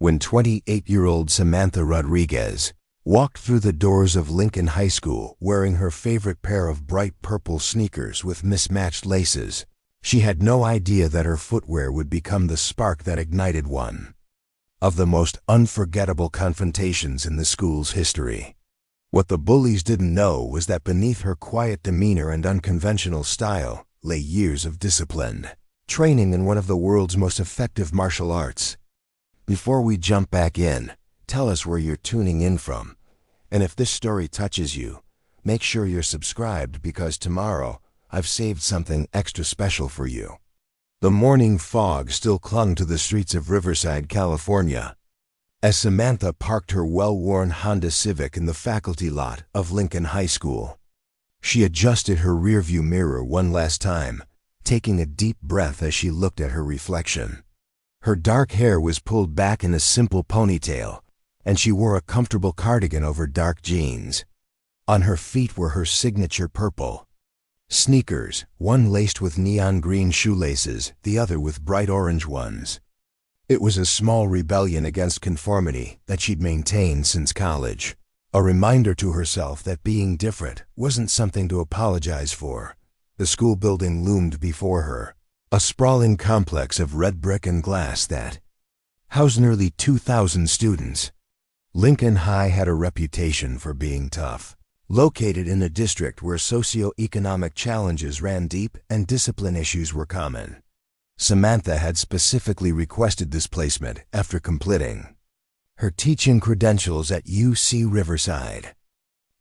When 28-year-old Samantha Rodriguez walked through the doors of Lincoln High School wearing her favorite pair of bright purple sneakers with mismatched laces, she had no idea that her footwear would become the spark that ignited one of the most unforgettable confrontations in the school's history. What the bullies didn't know was that beneath her quiet demeanor and unconventional style lay years of disciplined training in one of the world's most effective martial arts. Before we jump back in, tell us where you're tuning in from. And if this story touches you, make sure you're subscribed because tomorrow I've saved something extra special for you. The morning fog still clung to the streets of Riverside, California, as Samantha parked her well-worn Honda Civic in the faculty lot of Lincoln High School. She adjusted her rearview mirror one last time, taking a deep breath as she looked at her reflection. Her dark hair was pulled back in a simple ponytail, and she wore a comfortable cardigan over dark jeans. On her feet were her signature purple sneakers, one laced with neon green shoelaces, the other with bright orange ones. It was a small rebellion against conformity that she'd maintained since college, a reminder to herself that being different wasn't something to apologize for. The school building loomed before her, a sprawling complex of red brick and glass that housed nearly 2,000 students. Lincoln High had a reputation for being tough. Located in a district where socio-economic challenges ran deep and discipline issues were common, Samantha had specifically requested this placement after completing her teaching credentials at UC Riverside.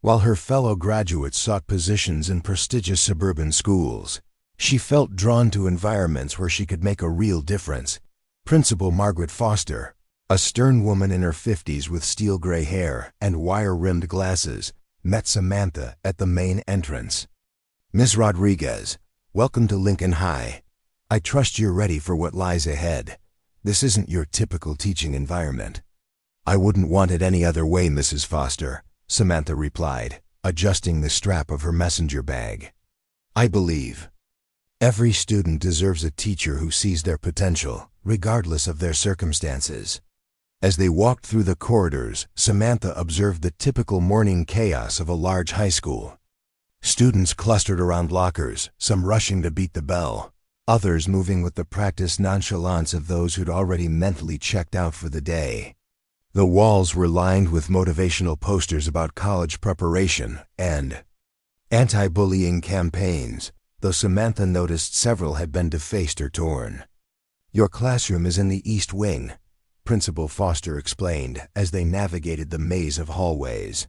While her fellow graduates sought positions in prestigious suburban schools, she felt drawn to environments where she could make a real difference. Principal Margaret Foster, a stern woman in her 50s with steel gray hair and wire-rimmed glasses, met Samantha at the main entrance. "Ms. Rodriguez, welcome to Lincoln High. I trust you're ready for what lies ahead. This isn't your typical teaching environment." "I wouldn't want it any other way, Mrs. Foster," Samantha replied, adjusting the strap of her messenger bag. "I believe every student deserves a teacher who sees their potential, regardless of their circumstances." As they walked through the corridors, Samantha observed the typical morning chaos of a large high school. Students clustered around lockers, some rushing to beat the bell, others moving with the practiced nonchalance of those who'd already mentally checked out for the day. The walls were lined with motivational posters about college preparation and anti-bullying campaigns, though Samantha noticed several had been defaced or torn. "Your classroom is in the East Wing," Principal Foster explained as they navigated the maze of hallways.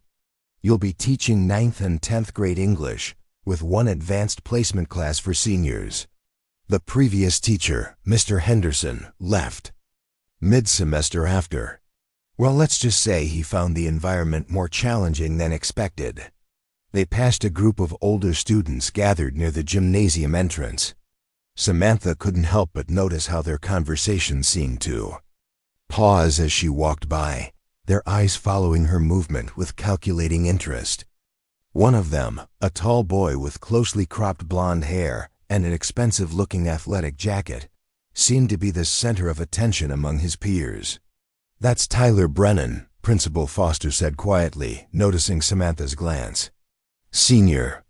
"You'll be teaching 9th and 10th grade English, with one advanced placement class for seniors." The previous teacher, Mr. Henderson, left mid-semester after. Well, let's just say he found the environment more challenging than expected. They passed a group of older students gathered near the gymnasium entrance. Samantha couldn't help but notice how their conversation seemed to pause as she walked by, their eyes following her movement with calculating interest. One of them, a tall boy with closely cropped blonde hair and an expensive-looking athletic jacket, seemed to be the center of attention among his peers. "That's Tyler Brennan," Principal Foster said quietly, noticing Samantha's glance. "Senior,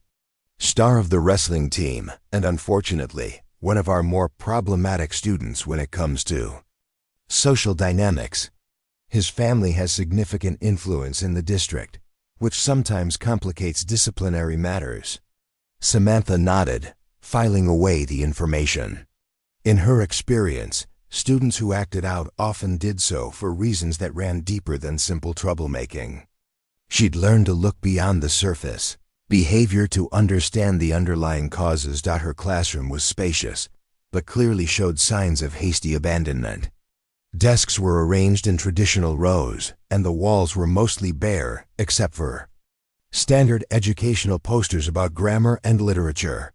star of the wrestling team, and unfortunately, one of our more problematic students when it comes to social dynamics. His family has significant influence in the district, which sometimes complicates disciplinary matters." Samantha nodded, filing away the information. In her experience, students who acted out often did so for reasons that ran deeper than simple troublemaking. She'd learned to look beyond the surface behavior to understand the underlying causes. Her classroom was spacious, but clearly showed signs of hasty abandonment. Desks were arranged in traditional rows, and the walls were mostly bare, except for standard educational posters about grammar and literature.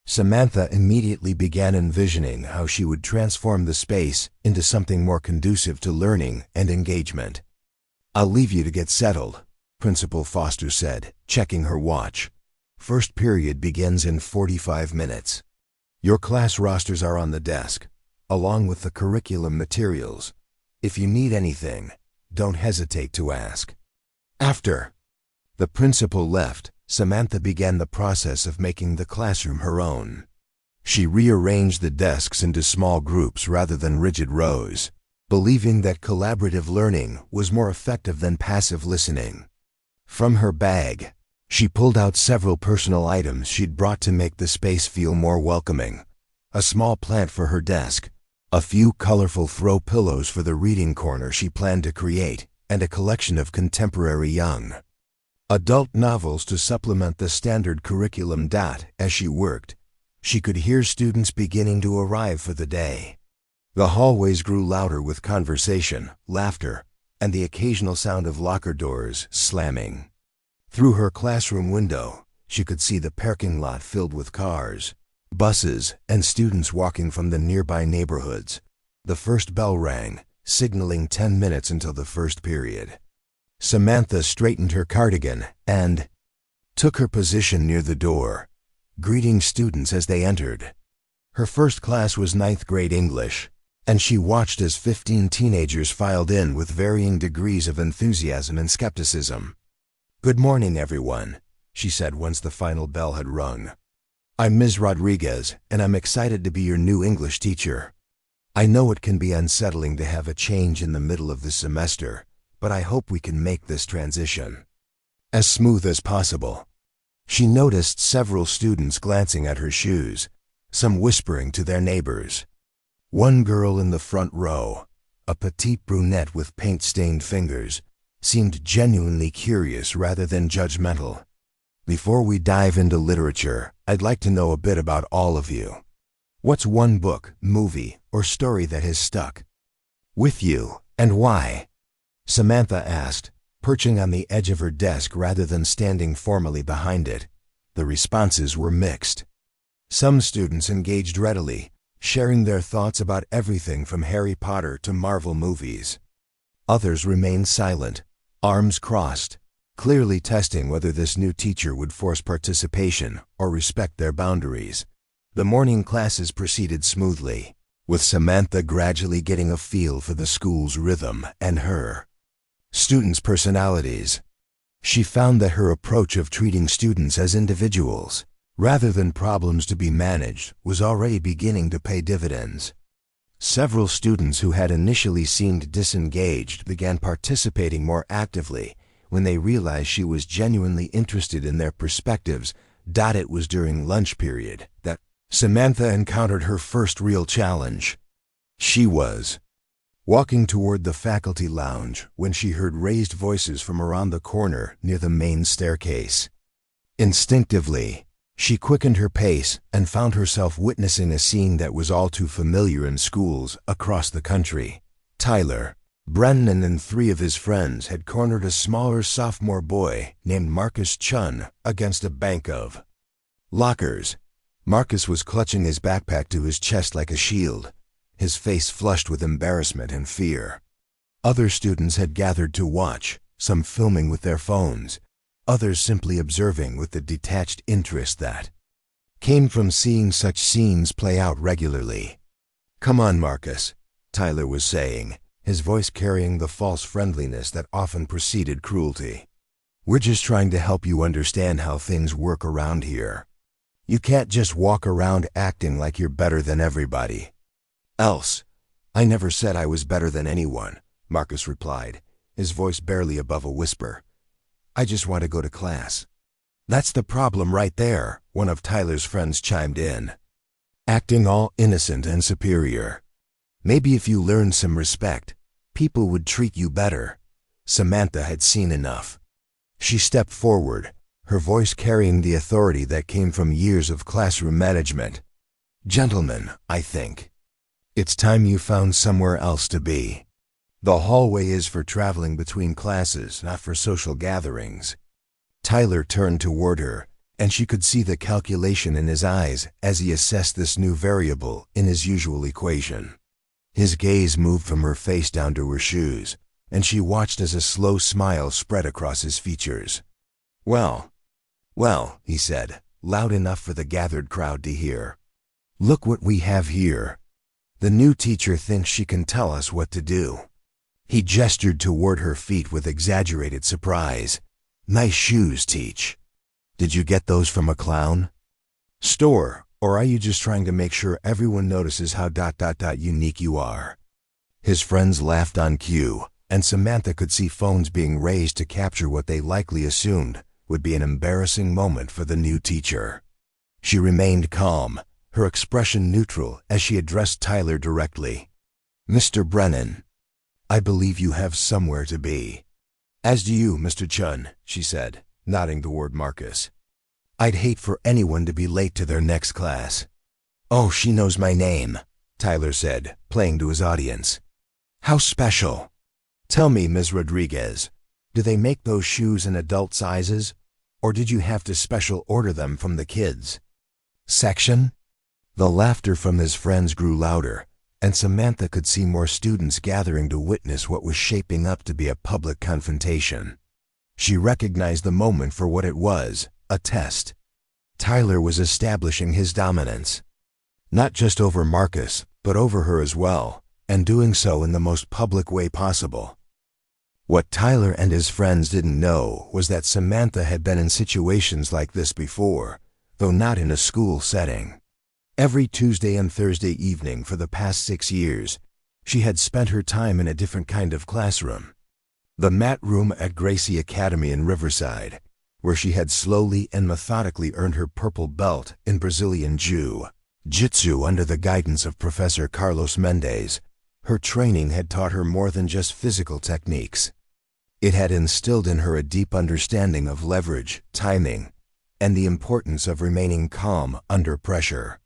Samantha immediately began envisioning how she would transform the space into something more conducive to learning and engagement. "I'll leave you to get settled," Principal Foster said, checking her watch. "First period begins in 45 minutes. Your class rosters are on the desk, along with the curriculum materials. If you need anything, don't hesitate to ask. After the principal left, Samantha began the process of making the classroom her own. She rearranged the desks into small groups rather than rigid rows, believing that collaborative learning was more effective than passive listening. From her bag, she pulled out several personal items she'd brought to make the space feel more welcoming. A small plant for her desk, a few colorful throw pillows for the reading corner she planned to create, and a collection of contemporary young adult novels to supplement the standard curriculum. As she worked, she could hear students beginning to arrive for the day. The hallways grew louder with conversation, laughter, and the occasional sound of locker doors slamming. Through her classroom window, she could see the parking lot filled with cars, buses, and students walking from the nearby neighborhoods. The first bell rang, signaling 10 minutes until the first period. Samantha straightened her cardigan and took her position near the door, greeting students as they entered. Her first class was 9th grade English, and she watched as 15 teenagers filed in with varying degrees of enthusiasm and skepticism. "Good morning, everyone," she said once the final bell had rung. "I'm Ms. Rodriguez, and I'm excited to be your new English teacher. I know it can be unsettling to have a change in the middle of the semester, but I hope we can make this transition as smooth as possible." She noticed several students glancing at her shoes, some whispering to their neighbors. One girl in the front row, a petite brunette with paint-stained fingers, seemed genuinely curious rather than judgmental. "Before we dive into literature, I'd like to know a bit about all of you. What's one book, movie, or story that has stuck with you, and why?" Samantha asked, perching on the edge of her desk rather than standing formally behind it. The responses were mixed. Some students engaged readily, sharing their thoughts about everything from Harry Potter to Marvel movies. Others remained silent, arms crossed, clearly testing whether this new teacher would force participation or respect their boundaries. The morning classes proceeded smoothly, with Samantha gradually getting a feel for the school's rhythm and her students' personalities. She found that her approach of treating students as individuals, rather than problems to be managed, was already beginning to pay dividends. Several students who had initially seemed disengaged began participating more actively when they realized she was genuinely interested in their perspectives. It was during lunch period that Samantha encountered her first real challenge. She was walking toward the faculty lounge when she heard raised voices from around the corner near the main staircase. Instinctively, she quickened her pace and found herself witnessing a scene that was all too familiar in schools across the country. Tyler, Brennan, and 3 of his friends had cornered a smaller sophomore boy named Marcus Chun against a bank of lockers. Marcus was clutching his backpack to his chest like a shield, his face flushed with embarrassment and fear. Other students had gathered to watch, some filming with their phones, others simply observing with the detached interest that came from seeing such scenes play out regularly. "Come on, Marcus," Tyler was saying, his voice carrying the false friendliness that often preceded cruelty. "We're just trying to help you understand how things work around here. You can't just walk around acting like you're better than everybody else." "I never said I was better than anyone," Marcus replied, his voice barely above a whisper. "I just want to go to class." "That's the problem right there," one of Tyler's friends chimed in. "Acting all innocent and superior. Maybe if you learned some respect, people would treat you better." Samantha had seen enough. She stepped forward, her voice carrying the authority that came from years of classroom management. "Gentlemen, I think it's time you found somewhere else to be. The hallway is for traveling between classes, not for social gatherings." Tyler turned toward her, and she could see the calculation in his eyes as he assessed this new variable in his usual equation. His gaze moved from her face down to her shoes, and she watched as a slow smile spread across his features. Well, he said, loud enough for the gathered crowd to hear. "Look what we have here. The new teacher thinks she can tell us what to do." He gestured toward her feet with exaggerated surprise. Nice shoes, Teach. Did you get those from a clown store, or are you just trying to make sure everyone notices how unique you are? His friends laughed on cue, and Samantha could see phones being raised to capture what they likely assumed would be an embarrassing moment for the new teacher. She remained calm, her expression neutral as she addressed Tyler directly. Mr. Brennan, I believe you have somewhere to be. As do you, Mr. Chun, she said, nodding toward Marcus. I'd hate for anyone to be late to their next class. Oh, she knows my name, Tyler said, playing to his audience. How special. Tell me, Ms. Rodriguez, do they make those shoes in adult sizes, or did you have to special order them from the kids section? The laughter from his friends grew louder, and Samantha could see more students gathering to witness what was shaping up to be a public confrontation. She recognized the moment for what it was, a test. Tyler was establishing his dominance, not just over Marcus, but over her as well, and doing so in the most public way possible. What Tyler and his friends didn't know was that Samantha had been in situations like this before, though not in a school setting. Every Tuesday and Thursday evening for the past 6 years, she had spent her time in a different kind of classroom. The mat room at Gracie Academy in Riverside, where she had slowly and methodically earned her purple belt in Brazilian Jiu Jitsu under the guidance of Professor Carlos Mendez. Her training had taught her more than just physical techniques. It had instilled in her a deep understanding of leverage, timing, and the importance of remaining calm under pressure.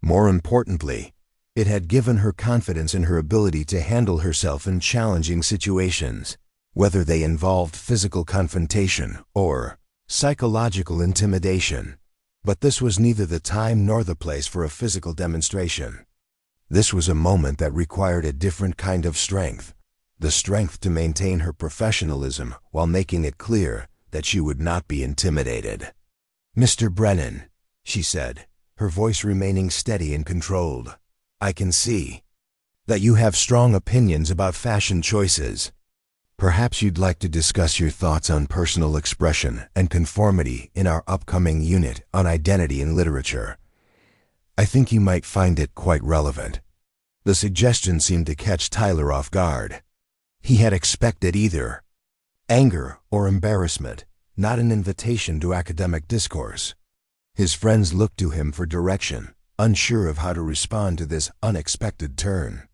More importantly, it had given her confidence in her ability to handle herself in challenging situations, whether they involved physical confrontation or psychological intimidation. But this was neither the time nor the place for a physical demonstration. This was a moment that required a different kind of strength, the strength to maintain her professionalism while making it clear that she would not be intimidated. Mr. Brennan, she said, her voice remaining steady and controlled, I can see that you have strong opinions about fashion choices. Perhaps you'd like to discuss your thoughts on personal expression and conformity in our upcoming unit on identity in literature. I think you might find it quite relevant. The suggestion seemed to catch Tyler off guard. He had expected either anger or embarrassment, not an invitation to academic discourse. His friends looked to him for direction, unsure of how to respond to this unexpected turn.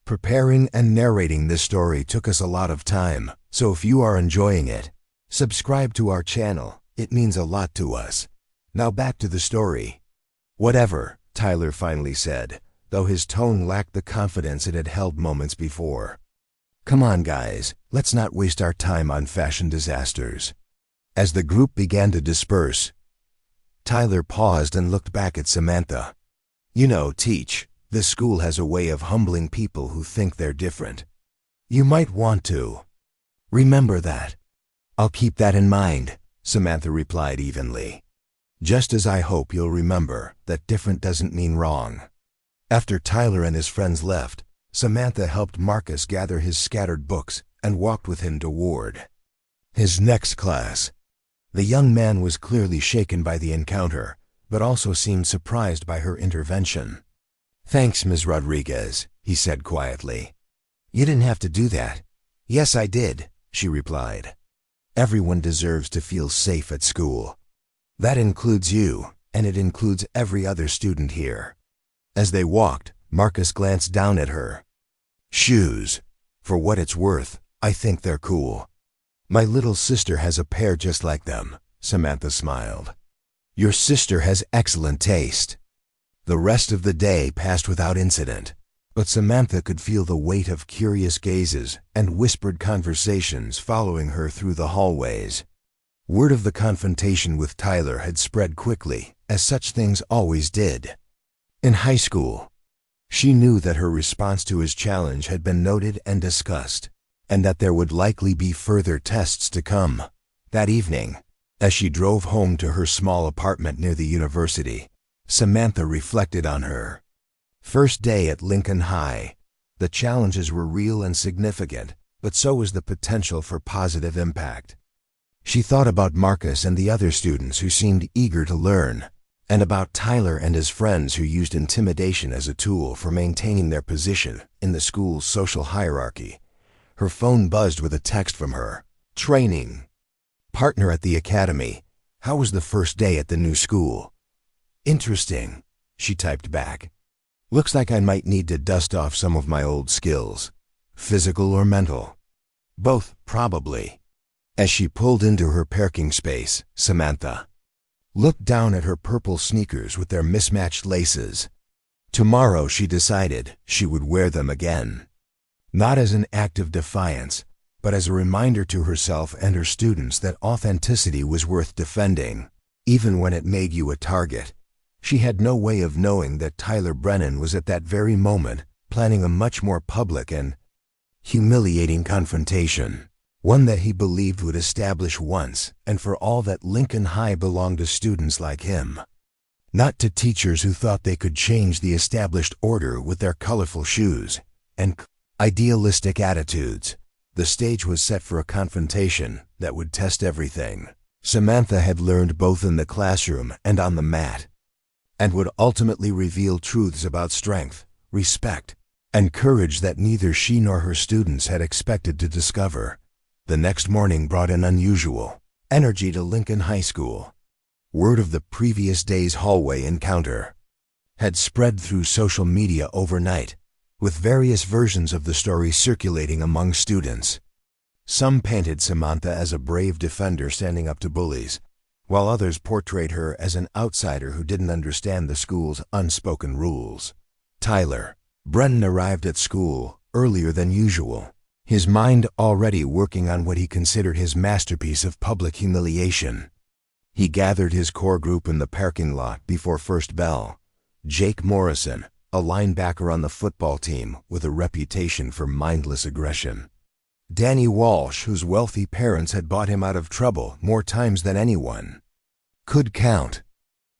Preparing and narrating this story took us a lot of time, so if you are enjoying it, subscribe to our channel. It means a lot to us. Now back to the story. Whatever, Tyler finally said, though his tone lacked the confidence it had held moments before. Come on, guys, let's not waste our time on fashion disasters. As the group began to disperse, Tyler paused and looked back at Samantha. You know, Teach, this school has a way of humbling people who think they're different. You might want to remember that. I'll keep that in mind, Samantha replied evenly. Just as I hope you'll remember that different doesn't mean wrong. After Tyler and his friends left, Samantha helped Marcus gather his scattered books and walked with him toward his next class. The young man was clearly shaken by the encounter, but also seemed surprised by her intervention. Thanks, Ms. Rodriguez, he said quietly. You didn't have to do that. Yes, I did, she replied. Everyone deserves to feel safe at school. That includes you, and it includes every other student here. As they walked, Marcus glanced down at her. Shoes. For what it's worth, I think they're cool. My little sister has a pair just like them, Samantha smiled. Your sister has excellent taste. The rest of the day passed without incident, but Samantha could feel the weight of curious gazes and whispered conversations following her through the hallways. Word of the confrontation with Tyler had spread quickly, as such things always did. In high school, she knew that her response to his challenge had been noted and discussed, and that there would likely be further tests to come. That evening, as she drove home to her small apartment near the university, Samantha reflected on her first day at Lincoln High. The challenges were real and significant, but so was the potential for positive impact. She thought about Marcus and the other students who seemed eager to learn, and about Tyler and his friends who used intimidation as a tool for maintaining their position in the school's social hierarchy. Her phone buzzed with a text from her. Training. Partner at the academy. How was the first day at the new school? Interesting, she typed back. Looks like I might need to dust off some of my old skills. Physical or mental? Both, probably. As she pulled into her parking space, Samantha looked down at her purple sneakers with their mismatched laces. Tomorrow, she decided, she would wear them again. Not as an act of defiance, but as a reminder to herself and her students that authenticity was worth defending, even when it made you a target. She had no way of knowing that Tyler Brennan was at that very moment planning a much more public and humiliating confrontation, one that he believed would establish once and for all that Lincoln High belonged to students like him, not to teachers who thought they could change the established order with their colorful shoes and idealistic attitudes. The stage was set for a confrontation that would test everything Samantha had learned both in the classroom and on the mat, and would ultimately reveal truths about strength, respect, and courage that neither she nor her students had expected to discover. The next morning brought an unusual energy to Lincoln High School. Word of the previous day's hallway encounter had spread through social media overnight, with various versions of the story circulating among students. Some painted Samantha as a brave defender standing up to bullies, while others portrayed her as an outsider who didn't understand the school's unspoken rules. Tyler Brennan arrived at school earlier than usual, his mind already working on what he considered his masterpiece of public humiliation. He gathered his core group in the parking lot before first bell. Jake Morrison, a linebacker on the football team with a reputation for mindless aggression. Danny Walsh, whose wealthy parents had bought him out of trouble more times than anyone could count.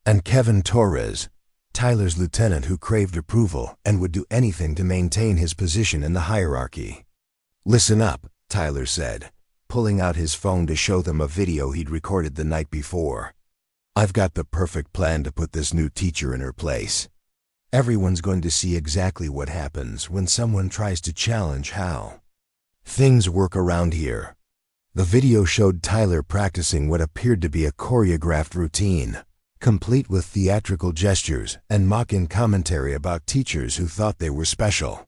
And Kevin Torres, Tyler's lieutenant who craved approval and would do anything to maintain his position in the hierarchy. Listen up, Tyler said, pulling out his phone to show them a video he'd recorded the night before. I've got the perfect plan to put this new teacher in her place. Everyone's going to see exactly what happens when someone tries to challenge how things work around here. The video showed Tyler practicing what appeared to be a choreographed routine, complete with theatrical gestures and mock-in commentary about teachers who thought they were special.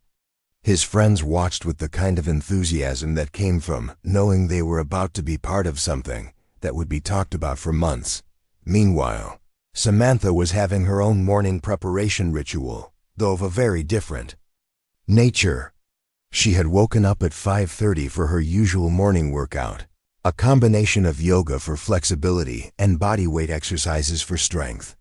His friends watched with the kind of enthusiasm that came from knowing they were about to be part of something that would be talked about for months. Meanwhile, Samantha was having her own morning preparation ritual, though of a very different nature. She had woken up at 5:30 for her usual morning workout, a combination of yoga for flexibility and bodyweight exercises for strength.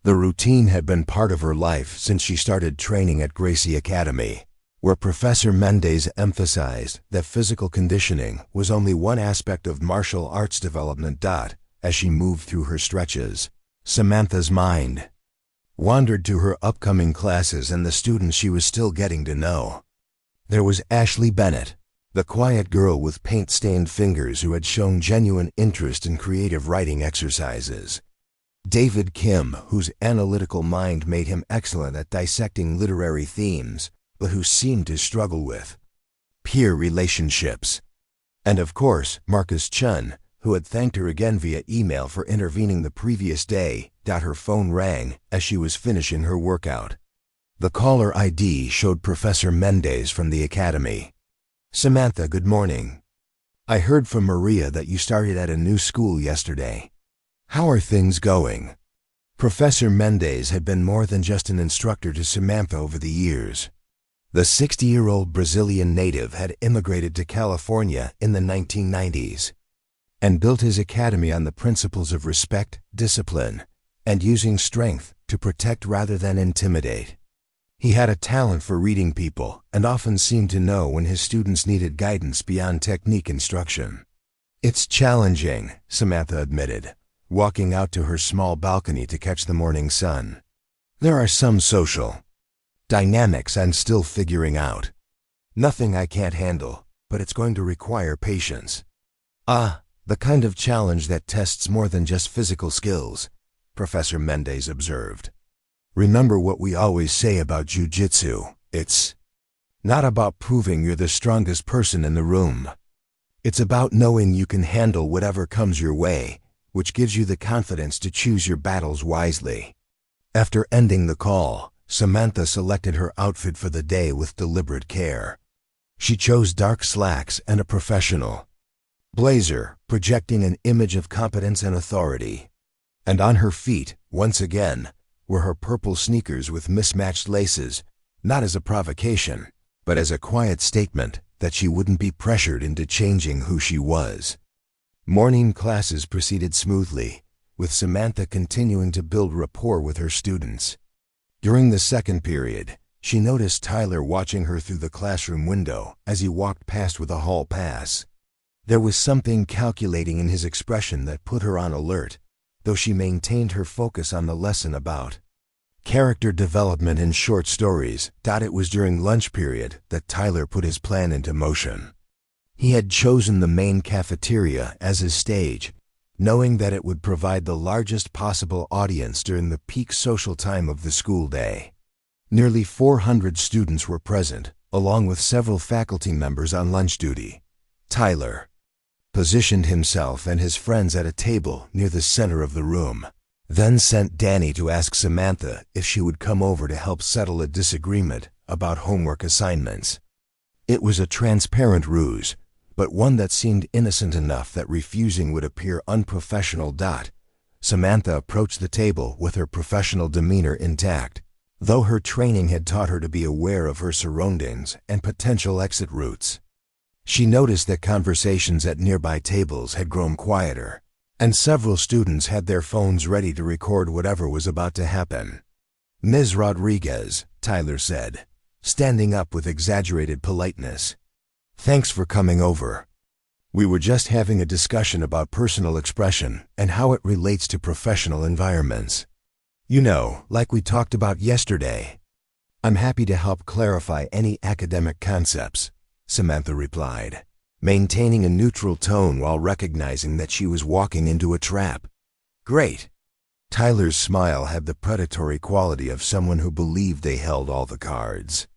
The routine had been part of her life since she started training at Gracie Academy, where Professor Mendez emphasized that physical conditioning was only one aspect of martial arts development. As she moved through her stretches, Samantha's mind wandered to her upcoming classes and the students she was still getting to know. There was Ashley Bennett, the quiet girl with paint-stained fingers who had shown genuine interest in creative writing exercises. David Kim, whose analytical mind made him excellent at dissecting literary themes, but who seemed to struggle with peer relationships. And of course, Marcus Chun, who had thanked her again via email for intervening the previous day. Her phone rang as she was finishing her workout. The caller ID showed Professor Mendez from the academy. Samantha, good morning. I heard from Maria that you started at a new school yesterday. How are things going? Professor Mendez had been more than just an instructor to Samantha over the years. The 60-year-old Brazilian native had immigrated to California in the 1990s and built his academy on the principles of respect, discipline, and using strength to protect rather than intimidate. He had a talent for reading people and often seemed to know when his students needed guidance beyond technique instruction. It's challenging, Samantha admitted, walking out to her small balcony to catch the morning sun. There are some social dynamics I'm still figuring out. Nothing I can't handle, but it's going to require patience. Ah, the kind of challenge that tests more than just physical skills, Professor Mendez observed. Remember what we always say about jiu-jitsu. It's not about proving you're the strongest person in the room. It's about knowing you can handle whatever comes your way, which gives you the confidence to choose your battles wisely. After ending the call, Samantha selected her outfit for the day with deliberate care. She chose dark slacks and a professional blazer, projecting an image of competence and authority. And on her feet, once again, were her purple sneakers with mismatched laces, not as a provocation, but as a quiet statement that she wouldn't be pressured into changing who she was. Morning classes proceeded smoothly, with Samantha continuing to build rapport with her students. During the second period, she noticed Tyler watching her through the classroom window as he walked past with a hall pass. There was something calculating in his expression that put her on alert, though she maintained her focus on the lesson about character development in short stories. It was during lunch period that Tyler put his plan into motion. He had chosen the main cafeteria as his stage, knowing that it would provide the largest possible audience during the peak social time of the school day. Nearly 400 students were present, along with several faculty members on lunch duty. Tyler positioned himself and his friends at a table near the center of the room, then sent Danny to ask Samantha if she would come over to help settle a disagreement about homework assignments. It was a transparent ruse, but one that seemed innocent enough that refusing would appear unprofessional. Samantha approached the table with her professional demeanor intact, though her training had taught her to be aware of her surroundings and potential exit routes. She noticed that conversations at nearby tables had grown quieter, and several students had their phones ready to record whatever was about to happen. "Ms. Rodriguez," Tyler said, standing up with exaggerated politeness. "Thanks for coming over. We were just having a discussion about personal expression and how it relates to professional environments. You know, like we talked about yesterday. I'm happy to help clarify any academic concepts," Samantha replied, maintaining a neutral tone while recognizing that she was walking into a trap. "Great." Tyler's smile had the predatory quality of someone who believed they held all the cards.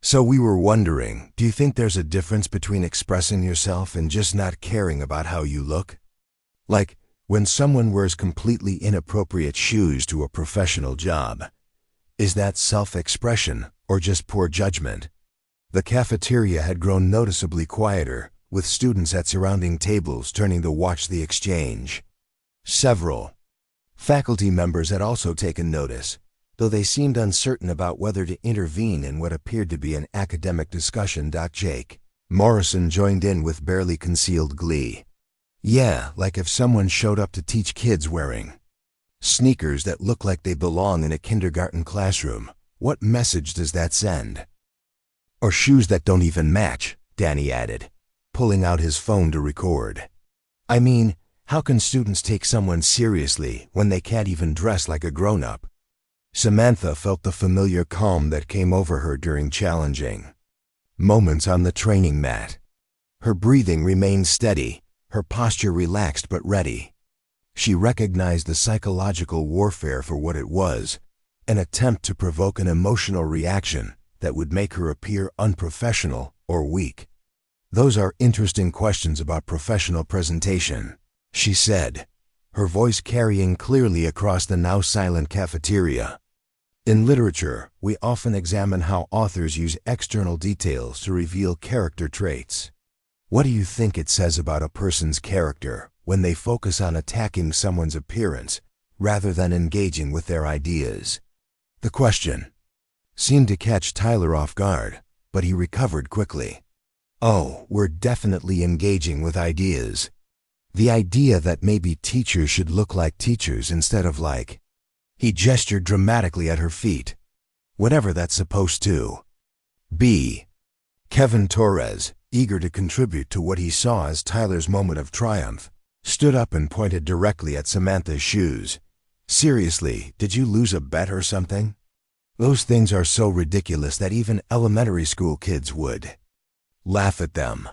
"So we were wondering, do you think there's a difference between expressing yourself and just not caring about how you look? Like, when someone wears completely inappropriate shoes to a professional job, is that self-expression or just poor judgment?" The cafeteria had grown noticeably quieter, with students at surrounding tables turning to watch the exchange. Several faculty members had also taken notice, though they seemed uncertain about whether to intervene in what appeared to be an academic discussion. Jake Morrison joined in with barely concealed glee. "Yeah, like if someone showed up to teach kids wearing sneakers that look like they belong in a kindergarten classroom, what message does that send? Or shoes that don't even match," Danny added, pulling out his phone to record. "I mean, how can students take someone seriously when they can't even dress like a grown-up?" Samantha felt the familiar calm that came over her during challenging moments on the training mat. Her breathing remained steady, her posture relaxed but ready. She recognized the psychological warfare for what it was, an attempt to provoke an emotional reaction that would make her appear unprofessional or weak. "Those are interesting questions about professional presentation," she said, her voice carrying clearly across the now silent cafeteria. "In literature, we often examine how authors use external details to reveal character traits. What do you think it says about a person's character when they focus on attacking someone's appearance rather than engaging with their ideas?" The question seemed to catch Tyler off guard, but he recovered quickly. "Oh, we're definitely engaging with ideas. The idea that maybe teachers should look like teachers instead of like..." He gestured dramatically at her feet. "Whatever that's supposed to be." Kevin Torres, eager to contribute to what he saw as Tyler's moment of triumph, stood up and pointed directly at Samantha's shoes. "Seriously, did you lose a bet or something? Those things are so ridiculous that even elementary school kids would laugh at them."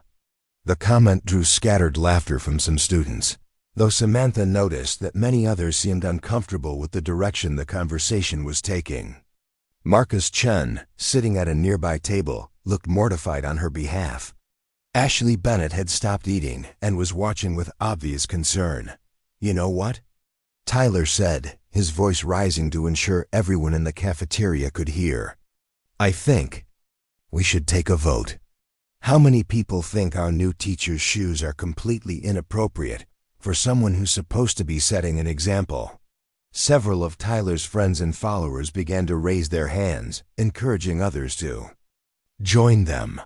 The comment drew scattered laughter from some students, though Samantha noticed that many others seemed uncomfortable with the direction the conversation was taking. Marcus Chen, sitting at a nearby table, looked mortified on her behalf. Ashley Bennett had stopped eating and was watching with obvious concern. "You know what?" Tyler said, his voice rising to ensure everyone in the cafeteria could hear. "I think we should take a vote. How many people think our new teacher's shoes are completely inappropriate for someone who's supposed to be setting an example?" Several of Tyler's friends and followers began to raise their hands, encouraging others to join them.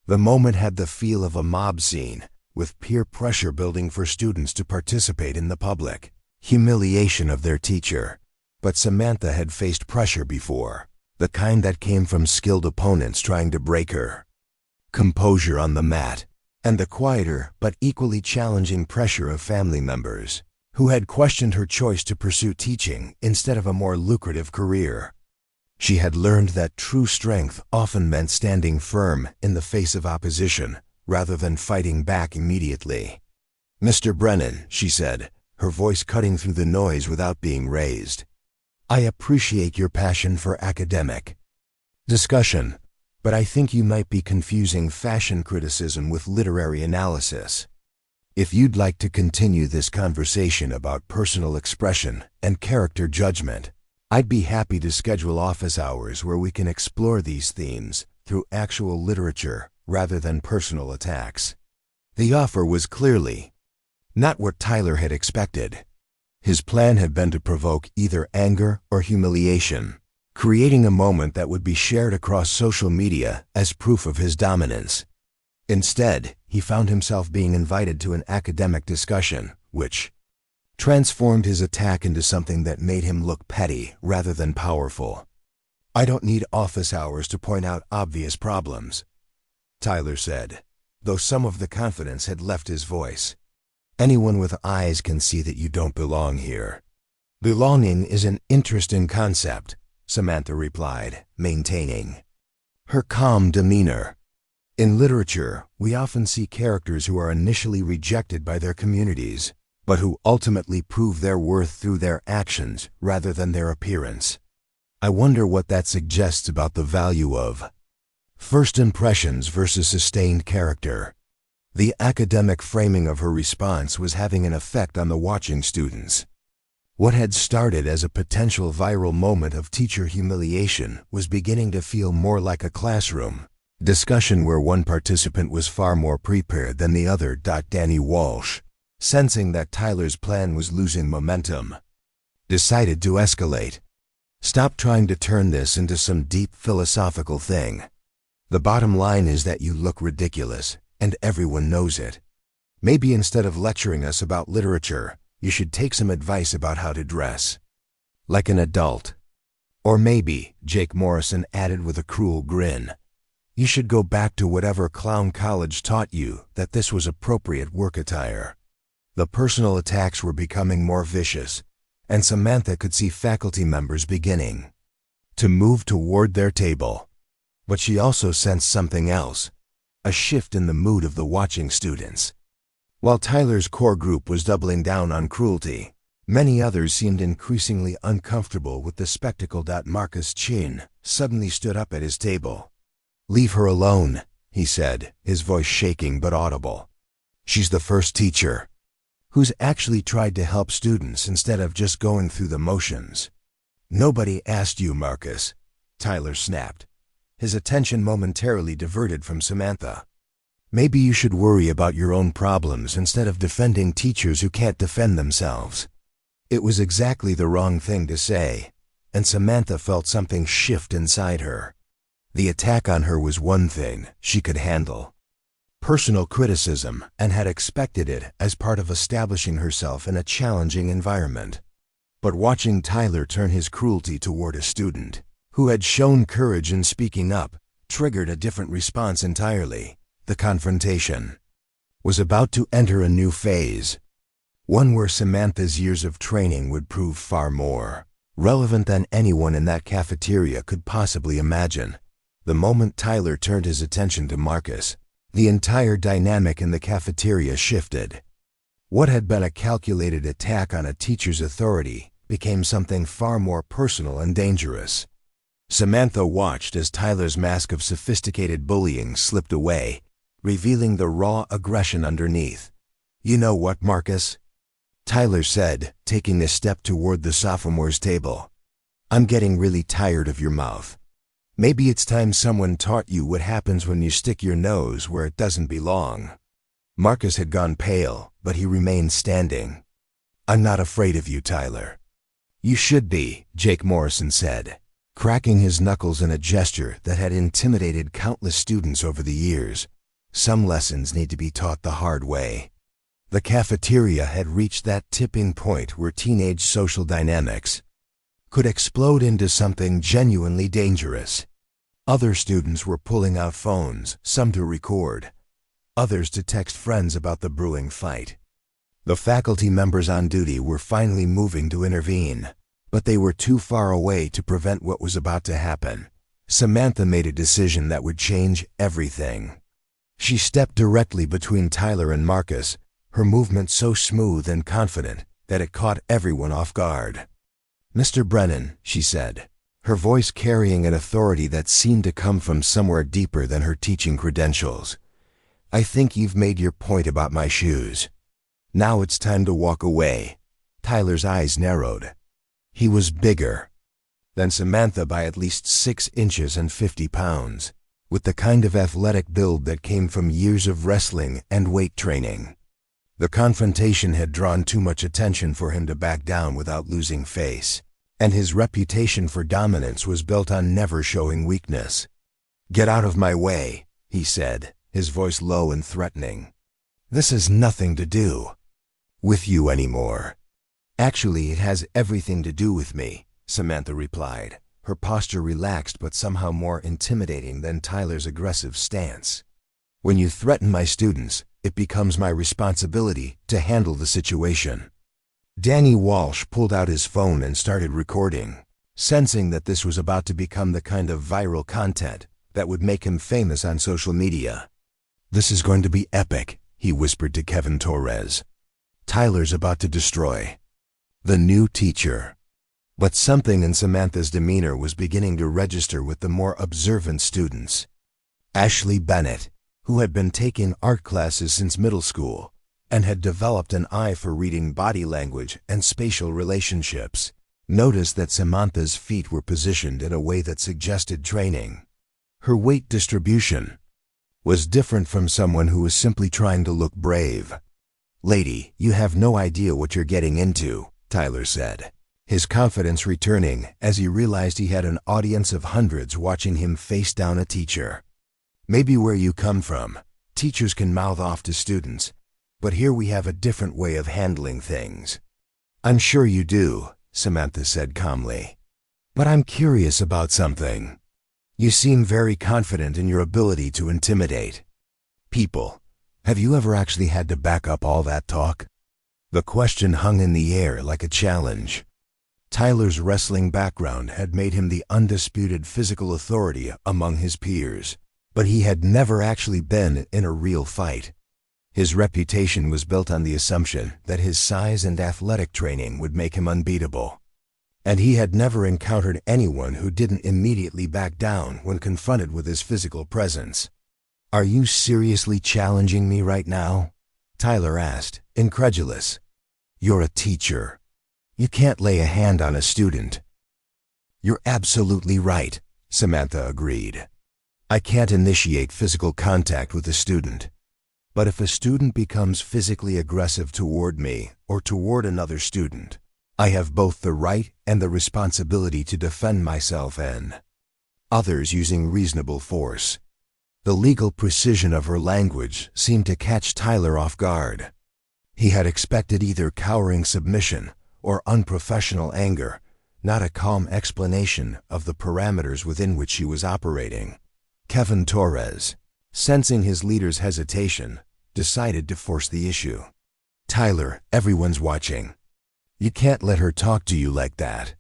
The moment had the feel of a mob scene, with peer pressure building for students to participate in the public humiliation of their teacher. But Samantha had faced pressure before, the kind that came from skilled opponents trying to break her composure on the mat, and the quieter but equally challenging pressure of family members who had questioned her choice to pursue teaching instead of a more lucrative career. She had learned that true strength often meant standing firm in the face of opposition rather than fighting back immediately. "Mr. Brennan," she said, her voice cutting through the noise without being raised, "I appreciate your passion for academic discussion, but I think you might be confusing fashion criticism with literary analysis. If you'd like to continue this conversation about personal expression and character judgment, I'd be happy to schedule office hours where we can explore these themes through actual literature rather than personal attacks." The offer was clearly not what Tyler had expected. His plan had been to provoke either anger or humiliation, creating a moment that would be shared across social media as proof of his dominance. Instead, he found himself being invited to an academic discussion, which transformed his attack into something that made him look petty rather than powerful. "I don't need office hours to point out obvious problems," Tyler said, though some of the confidence had left his voice. "Anyone with eyes can see that you don't belong here." "Belonging is an interesting concept," Samantha replied, maintaining her calm demeanor. "In literature, we often see characters who are initially rejected by their communities, but who ultimately prove their worth through their actions rather than their appearance. I wonder what that suggests about the value of first impressions versus sustained character." The academic framing of her response was having an effect on the watching students. What had started as a potential viral moment of teacher humiliation was beginning to feel more like a classroom discussion where one participant was far more prepared than the other. Danny Walsh, sensing that Tyler's plan was losing momentum, decided to escalate. "Stop trying to turn this into some deep philosophical thing. The bottom line is that you look ridiculous, and everyone knows it. Maybe instead of lecturing us about literature, you should take some advice about how to dress like an adult. Or maybe," Jake Morrison added with a cruel grin, "you should go back to whatever clown college taught you that this was appropriate work attire." The personal attacks were becoming more vicious, and Samantha could see faculty members beginning to move toward their table. But she also sensed something else, a shift in the mood of the watching students. While Tyler's core group was doubling down on cruelty, many others seemed increasingly uncomfortable with the spectacle. Marcus Chen suddenly stood up at his table. "Leave her alone," he said, his voice shaking but audible. "She's the first teacher who's actually tried to help students instead of just going through the motions." "Nobody asked you, Marcus," Tyler snapped, his attention momentarily diverted from Samantha. "Maybe you should worry about your own problems instead of defending teachers who can't defend themselves." It was exactly the wrong thing to say, and Samantha felt something shift inside her. The attack on her was one thing she could handle, personal criticism, and had expected it as part of establishing herself in a challenging environment. But watching Tyler turn his cruelty toward a student who had shown courage in speaking up triggered a different response entirely. The confrontation was about to enter a new phase, one where Samantha's years of training would prove far more relevant than anyone in that cafeteria could possibly imagine. The moment Tyler turned his attention to Marcus, The entire dynamic in the cafeteria shifted. What had been a calculated attack on a teacher's authority became something far more personal and dangerous. Samantha watched as Tyler's mask of sophisticated bullying slipped away, revealing the raw aggression underneath. "You know what, Marcus?" Tyler said, taking a step toward the sophomore's table. "I'm getting really tired of your mouth. Maybe it's time someone taught you what happens when you stick your nose where it doesn't belong." Marcus had gone pale, but he remained standing. "I'm not afraid of you, Tyler." "You should be," Jake Morrison said, cracking his knuckles in a gesture that had intimidated countless students over the years. Some lessons need to be taught the hard way. The cafeteria had reached that tipping point where teenage social dynamics could explode into something genuinely dangerous. Other students were pulling out phones, some to record, others to text friends about the brewing fight. The faculty members on duty were finally moving to intervene, but they were too far away to prevent what was about to happen. Samantha made a decision that would change everything. She stepped directly between Tyler and Marcus, her movement so smooth and confident that it caught everyone off guard. "Mr. Brennan," she said, her voice carrying an authority that seemed to come from somewhere deeper than her teaching credentials. "I think you've made your point about my shoes. Now it's time to walk away." Tyler's eyes narrowed. He was bigger than Samantha by at least 6 inches and 50 pounds, with the kind of athletic build that came from years of wrestling and weight training. The confrontation had drawn too much attention for him to back down without losing face, and his reputation for dominance was built on never showing weakness. "Get out of my way," he said, his voice low and threatening. "This has nothing to do with you anymore." "Actually, it has everything to do with me," Samantha replied, her posture relaxed but somehow more intimidating than Tyler's aggressive stance. "When you threaten my students, it becomes my responsibility to handle the situation." Danny Walsh pulled out his phone and started recording, sensing that this was about to become the kind of viral content that would make him famous on social media. "This is going to be epic," he whispered to Kevin Torres. "Tyler's about to destroy the new teacher." But something in Samantha's demeanor was beginning to register with the more observant students. Ashley Bennett, who had been taking art classes since middle school and had developed an eye for reading body language and spatial relationships, noticed that Samantha's feet were positioned in a way that suggested training. Her weight distribution was different from someone who was simply trying to look brave. "Lady, you have no idea what you're getting into," Tyler said, his confidence returning as he realized he had an audience of hundreds watching him face down a teacher. "Maybe where you come from, teachers can mouth off to students, but here we have a different way of handling things." "I'm sure you do," Samantha said calmly. "But I'm curious about something. You seem very confident in your ability to intimidate people. Have you ever actually had to back up all that talk?" The question hung in the air like a challenge. Tyler's wrestling background had made him the undisputed physical authority among his peers, but he had never actually been in a real fight. His reputation was built on the assumption that his size and athletic training would make him unbeatable. And he had never encountered anyone who didn't immediately back down when confronted with his physical presence. "Are you seriously challenging me right now?" Tyler asked, incredulous. "You're a teacher. You can't lay a hand on a student." "You're absolutely right," Samantha agreed. "I can't initiate physical contact with a student. But if a student becomes physically aggressive toward me or toward another student, I have both the right and the responsibility to defend myself and others using reasonable force." The legal precision of her language seemed to catch Tyler off guard. He had expected either cowering submission or unprofessional anger, not a calm explanation of the parameters within which she was operating. Kevin Torres, sensing his leader's hesitation, decided to force the issue. "Tyler, everyone's watching. You can't let her talk to you like that."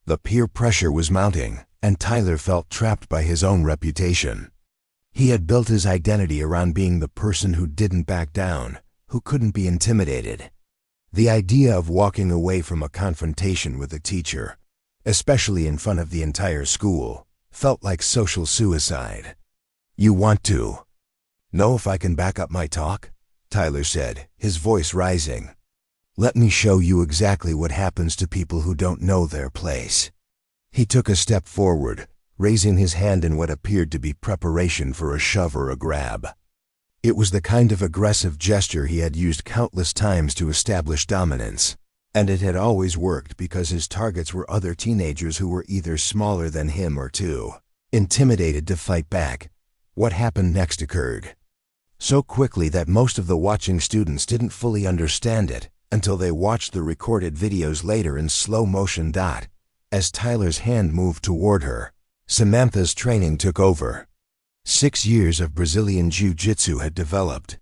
The peer pressure was mounting, and Tyler felt trapped by his own reputation. He had built his identity around being the person who didn't back down, who couldn't be intimidated. The idea of walking away from a confrontation with a teacher, especially in front of the entire school, felt like social suicide. "You want to know if I can back up my talk?" Tyler said, his voice rising. "Let me show you exactly what happens to people who don't know their place." He took a step forward, raising his hand in what appeared to be preparation for a shove or a grab. It was the kind of aggressive gesture he had used countless times to establish dominance, and it had always worked because his targets were other teenagers who were either smaller than him or too intimidated to fight back. What happened next occurred so quickly that most of the watching students didn't fully understand it until they watched the recorded videos later in slow motion. As Tyler's hand moved toward her, Samantha's training took over. 6 years of Brazilian Jiu Jitsu had developed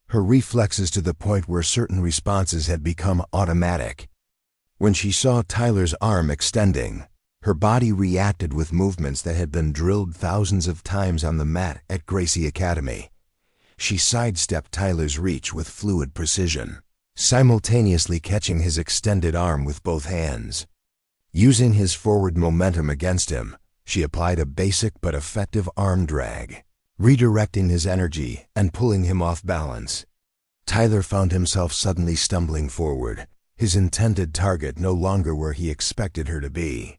her reflexes to the point where certain responses had become automatic. When she saw Tyler's arm extending, her body reacted with movements that had been drilled thousands of times on the mat at Gracie Academy. She sidestepped Tyler's reach with fluid precision, simultaneously catching his extended arm with both hands. Using his forward momentum against him, she applied a basic but effective arm drag, redirecting his energy and pulling him off balance. Tyler found himself suddenly stumbling forward, his intended target no longer where he expected her to be.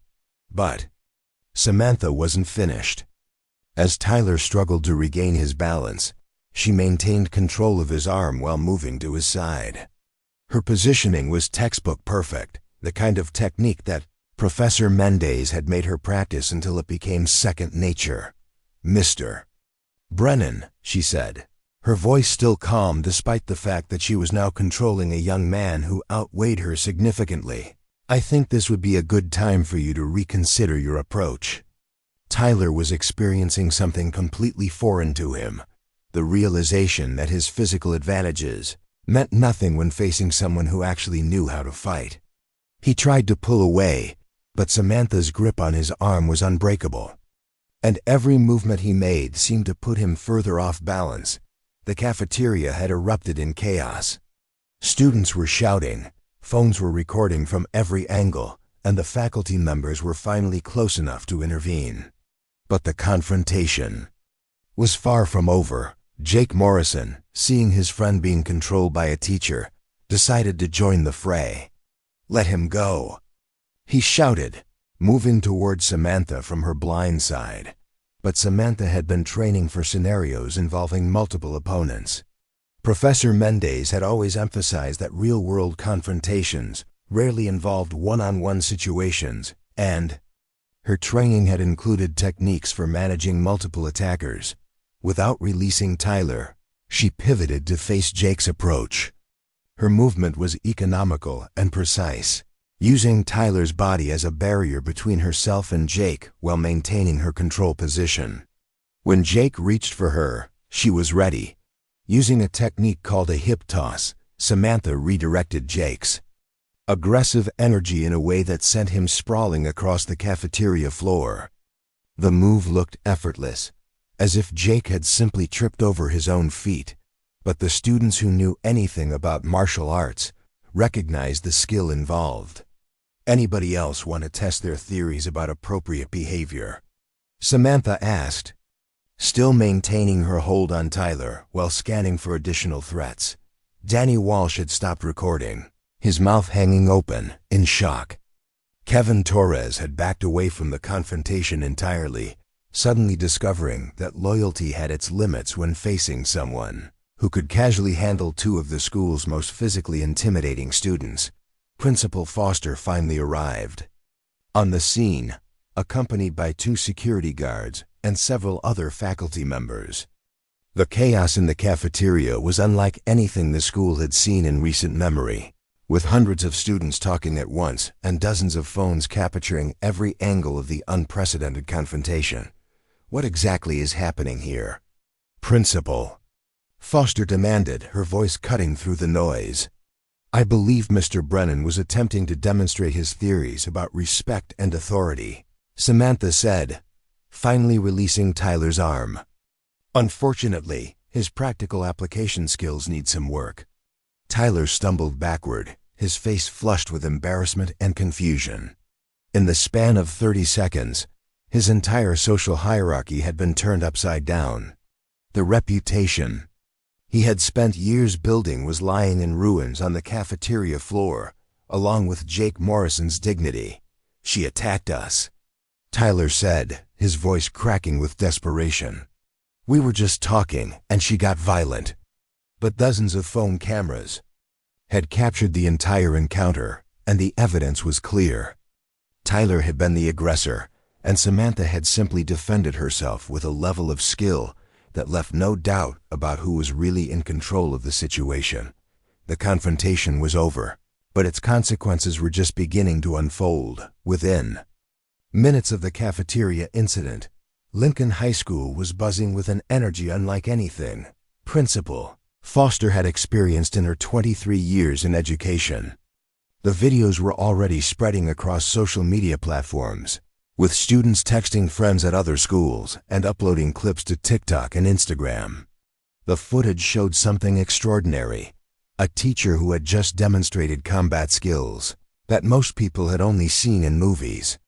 But Samantha wasn't finished. As Tyler struggled to regain his balance, she maintained control of his arm while moving to his side. Her positioning was textbook perfect, the kind of technique that Professor Mendez had made her practice until it became second nature. "Mr. Brennan," she said, her voice still calm despite the fact that she was now controlling a young man who outweighed her significantly. "I think this would be a good time for you to reconsider your approach." Tyler was experiencing something completely foreign to him, the realization that his physical advantages meant nothing when facing someone who actually knew how to fight. He tried to pull away, but Samantha's grip on his arm was unbreakable, and every movement he made seemed to put him further off balance. The cafeteria had erupted in chaos. Students were shouting, phones were recording from every angle, and the faculty members were finally close enough to intervene. But the confrontation was far from over. Jake Morrison, seeing his friend being controlled by a teacher, decided to join the fray. "Let him go," he shouted, moving toward Samantha from her blind side. But Samantha had been training for scenarios involving multiple opponents. Professor Mendez had always emphasized that real-world confrontations rarely involved one-on-one situations, and her training had included techniques for managing multiple attackers. Without releasing Tyler, she pivoted to face Jake's approach. Her movement was economical and precise, using Tyler's body as a barrier between herself and Jake while maintaining her control position. When Jake reached for her, she was ready. Using a technique called a hip toss, Samantha redirected Jake's aggressive energy in a way that sent him sprawling across the cafeteria floor. The move looked effortless, as if Jake had simply tripped over his own feet, but the students who knew anything about martial arts recognized the skill involved. "Anybody else want to test their theories about appropriate behavior?" Samantha asked, still maintaining her hold on Tyler while scanning for additional threats. Danny Walsh had stopped recording, his mouth hanging open in shock. Kevin Torres had backed away from the confrontation entirely, suddenly discovering that loyalty had its limits when facing someone who could casually handle two of the school's most physically intimidating students. Principal Foster finally arrived on the scene, accompanied by 2 security guards and several other faculty members. The chaos in the cafeteria was unlike anything the school had seen in recent memory, with hundreds of students talking at once and dozens of phones capturing every angle of the unprecedented confrontation. "What exactly is happening here, Principal?" Foster demanded, her voice cutting through the noise. "I believe Mr. Brennan was attempting to demonstrate his theories about respect and authority," Samantha said, finally releasing Tyler's arm. Unfortunately, his practical application skills need some work. Tyler stumbled backward, his face flushed with embarrassment and confusion. In the span of 30 seconds, his entire social hierarchy had been turned upside down. The reputation he had spent years building was lying in ruins on the cafeteria floor, along with Jake Morrison's dignity. "She attacked us," Tyler said, his voice cracking with desperation. "We were just talking, and she got violent." But dozens of phone cameras had captured the entire encounter, and the evidence was clear. Tyler had been the aggressor, and Samantha had simply defended herself with a level of skill that left no doubt about who was really in control of the situation. The confrontation was over, but its consequences were just beginning to unfold. Within minutes of the cafeteria incident, Lincoln High School was buzzing with an energy unlike anything Principal Foster had experienced in her 23 years in education. The videos were already spreading across social media platforms, with students texting friends at other schools and uploading clips to TikTok and Instagram. The footage showed something extraordinary: a teacher who had just demonstrated combat skills that most people had only seen in movies.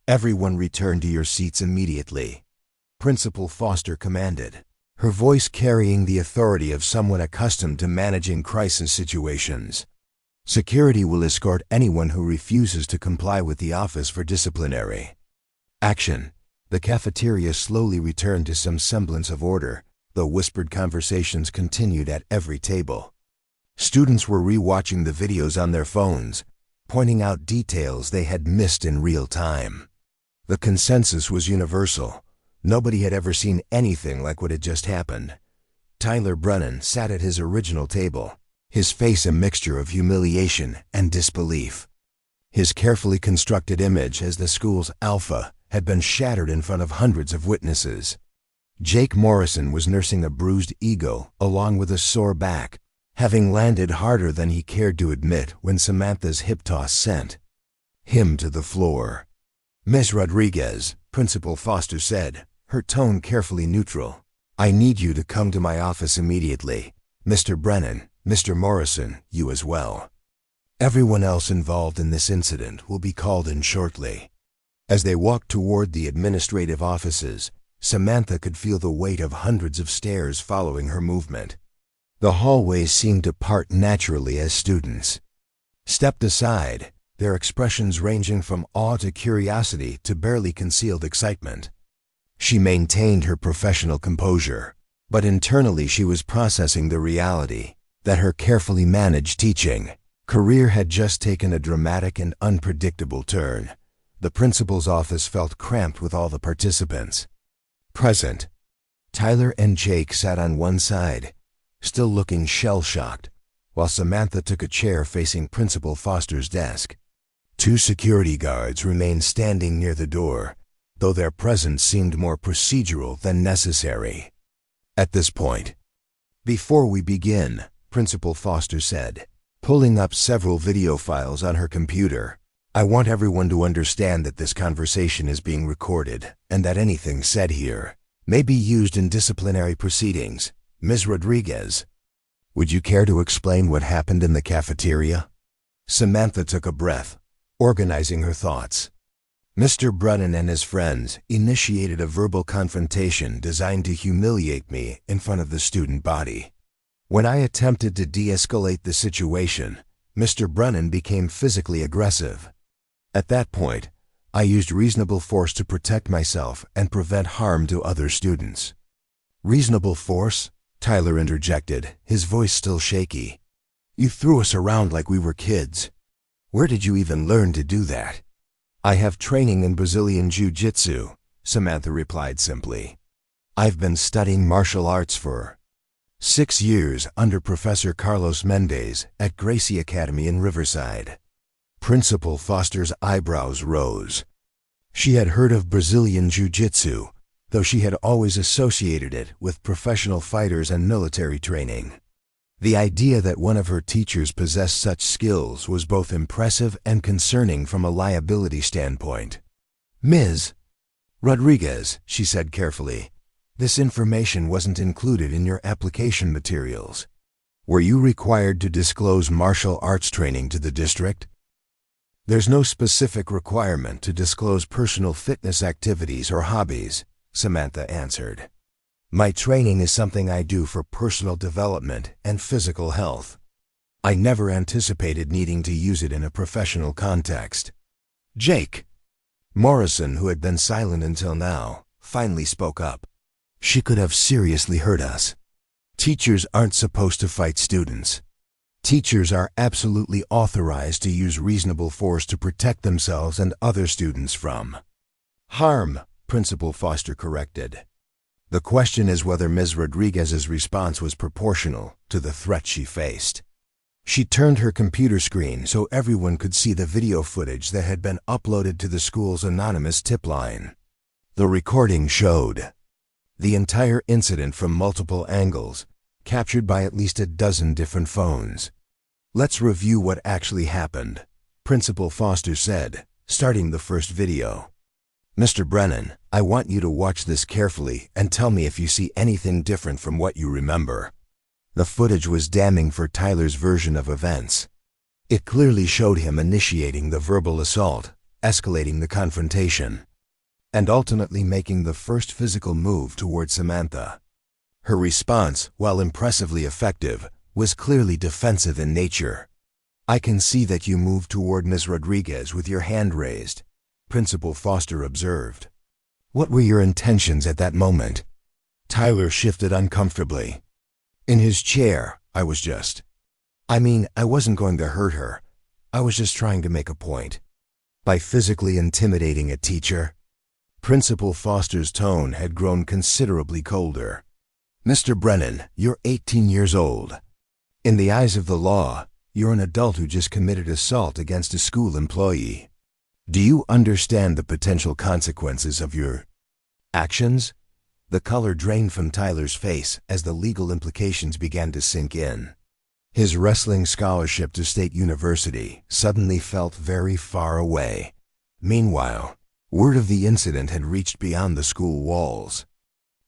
"Everyone return to your seats immediately," Principal Foster commanded, her voice carrying the authority of someone accustomed to managing crisis situations. "Security will escort anyone who refuses to comply with the office for disciplinary action." The cafeteria slowly returned to some semblance of order, though whispered conversations continued at every table. Students were re-watching the videos on their phones, pointing out details they had missed in real time. The consensus was universal. Nobody had ever seen anything like what had just happened. Tyler Brennan sat at his original table, his face a mixture of humiliation and disbelief. His carefully constructed image as the school's alpha had been shattered in front of hundreds of witnesses. Jake Morrison was nursing a bruised ego along with a sore back, having landed harder than he cared to admit when Samantha's hip toss sent him to the floor. "Ms. Rodriguez," Principal Foster said, her tone carefully neutral, "I need you to come to my office immediately. Mr. Brennan, Mr. Morrison, you as well. Everyone else involved in this incident will be called in shortly." As they walked toward the administrative offices, Samantha could feel the weight of hundreds of stares following her movement. The hallways seemed to part naturally as students stepped aside, their expressions ranging from awe to curiosity to barely concealed excitement. She maintained her professional composure, but internally she was processing the reality that her carefully managed teaching career had just taken a dramatic and unpredictable turn. The principal's office felt cramped with all the participants present. Tyler and Jake sat on one side, still looking shell-shocked, while Samantha took a chair facing Principal Foster's desk. Two security guards remained standing near the door, though their presence seemed more procedural than necessary. At this point, "Before we begin," Principal Foster said, pulling up several video files on her computer, "I want everyone to understand that this conversation is being recorded and that anything said here may be used in disciplinary proceedings. Ms. Rodriguez, would you care to explain what happened in the cafeteria?" Samantha took a breath, organizing her thoughts. "Mr. Brennan and his friends initiated a verbal confrontation designed to humiliate me in front of the student body. When I attempted to de-escalate the situation, Mr. Brennan became physically aggressive. At that point, I used reasonable force to protect myself and prevent harm to other students." "Reasonable force?" Tyler interjected, his voice still shaky. "You threw us around like we were kids. Where did you even learn to do that?" "I have training in Brazilian Jiu Jitsu," Samantha replied simply. "I've been studying martial arts for 6 years under Professor Carlos Mendez at Gracie Academy in Riverside." Principal Foster's eyebrows rose. She had heard of Brazilian Jiu Jitsu, though she had always associated it with professional fighters and military training. The idea that one of her teachers possessed such skills was both impressive and concerning from a liability standpoint. "Ms. Rodriguez," she said carefully, This information wasn't included in your application materials. Were you required to disclose martial arts training to the district? There's no specific requirement to disclose personal fitness activities or hobbies, Samantha answered. My training is something I do for personal development and physical health. I never anticipated needing to use it in a professional context. Jake. Morrison, who had been silent until now, finally spoke up. She could have seriously hurt us. Teachers aren't supposed to fight students. Teachers are absolutely authorized to use reasonable force to protect themselves and other students from harm, Principal Foster corrected. The question is whether Ms. Rodriguez's response was proportional to the threat she faced. She turned her computer screen so everyone could see the video footage that had been uploaded to the school's anonymous tip line. The recording showed the entire incident from multiple angles, captured by at least a dozen different phones. Let's review what actually happened, Principal Foster said, starting the first video. Mr. Brennan, I want you to watch this carefully and tell me if you see anything different from what you remember. The footage was damning for Tyler's version of events. It clearly showed him initiating the verbal assault, escalating the confrontation, and ultimately making the first physical move toward Samantha. Her response, while impressively effective, was clearly defensive in nature. I can see that you moved toward Ms. Rodriguez with your hand raised, Principal Foster observed. What were your intentions at that moment? Tyler shifted uncomfortably. In his chair, I wasn't going to hurt her. I was just trying to make a point. By physically intimidating a teacher? Principal Foster's tone had grown considerably colder. Mr. Brennan, you're 18 years old. In the eyes of the law, you're an adult who just committed assault against a school employee. Do you understand the potential consequences of your actions? The color drained from Tyler's face as the legal implications began to sink in. His wrestling scholarship to State University suddenly felt very far away. Meanwhile, word of the incident had reached beyond the school walls.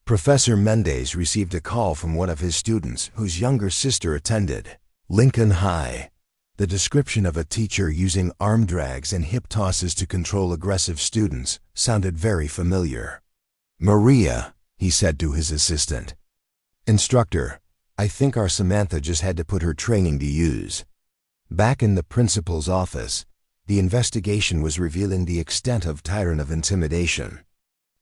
Professor Mendez received a call from one of his students whose younger sister attended Lincoln High. The description of a teacher using arm drags and hip tosses to control aggressive students sounded very familiar. Maria, he said to his assistant. Instructor, I think our Samantha just had to put her training to use. Back in the principal's office, the investigation was revealing the extent of tyrant of intimidation.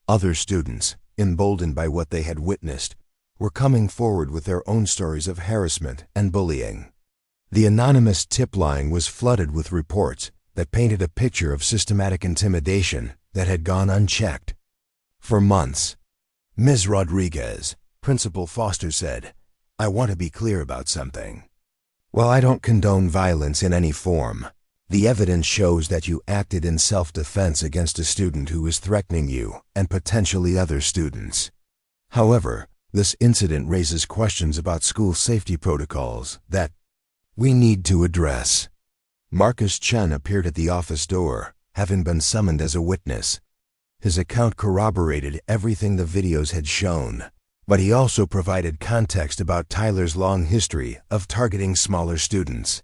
Other students, emboldened by what they had witnessed, were coming forward with their own stories of harassment and bullying. The anonymous tip line was flooded with reports that painted a picture of systematic intimidation that had gone unchecked. For months, Ms. Rodriguez, Principal Foster said, I want to be clear about something. While I don't condone violence in any form, the evidence shows that you acted in self-defense against a student who was threatening you and potentially other students. However, this incident raises questions about school safety protocols that we need to address. Marcus Chen appeared at the office door, having been summoned as a witness. His account corroborated everything the videos had shown, but he also provided context about Tyler's long history of targeting smaller students.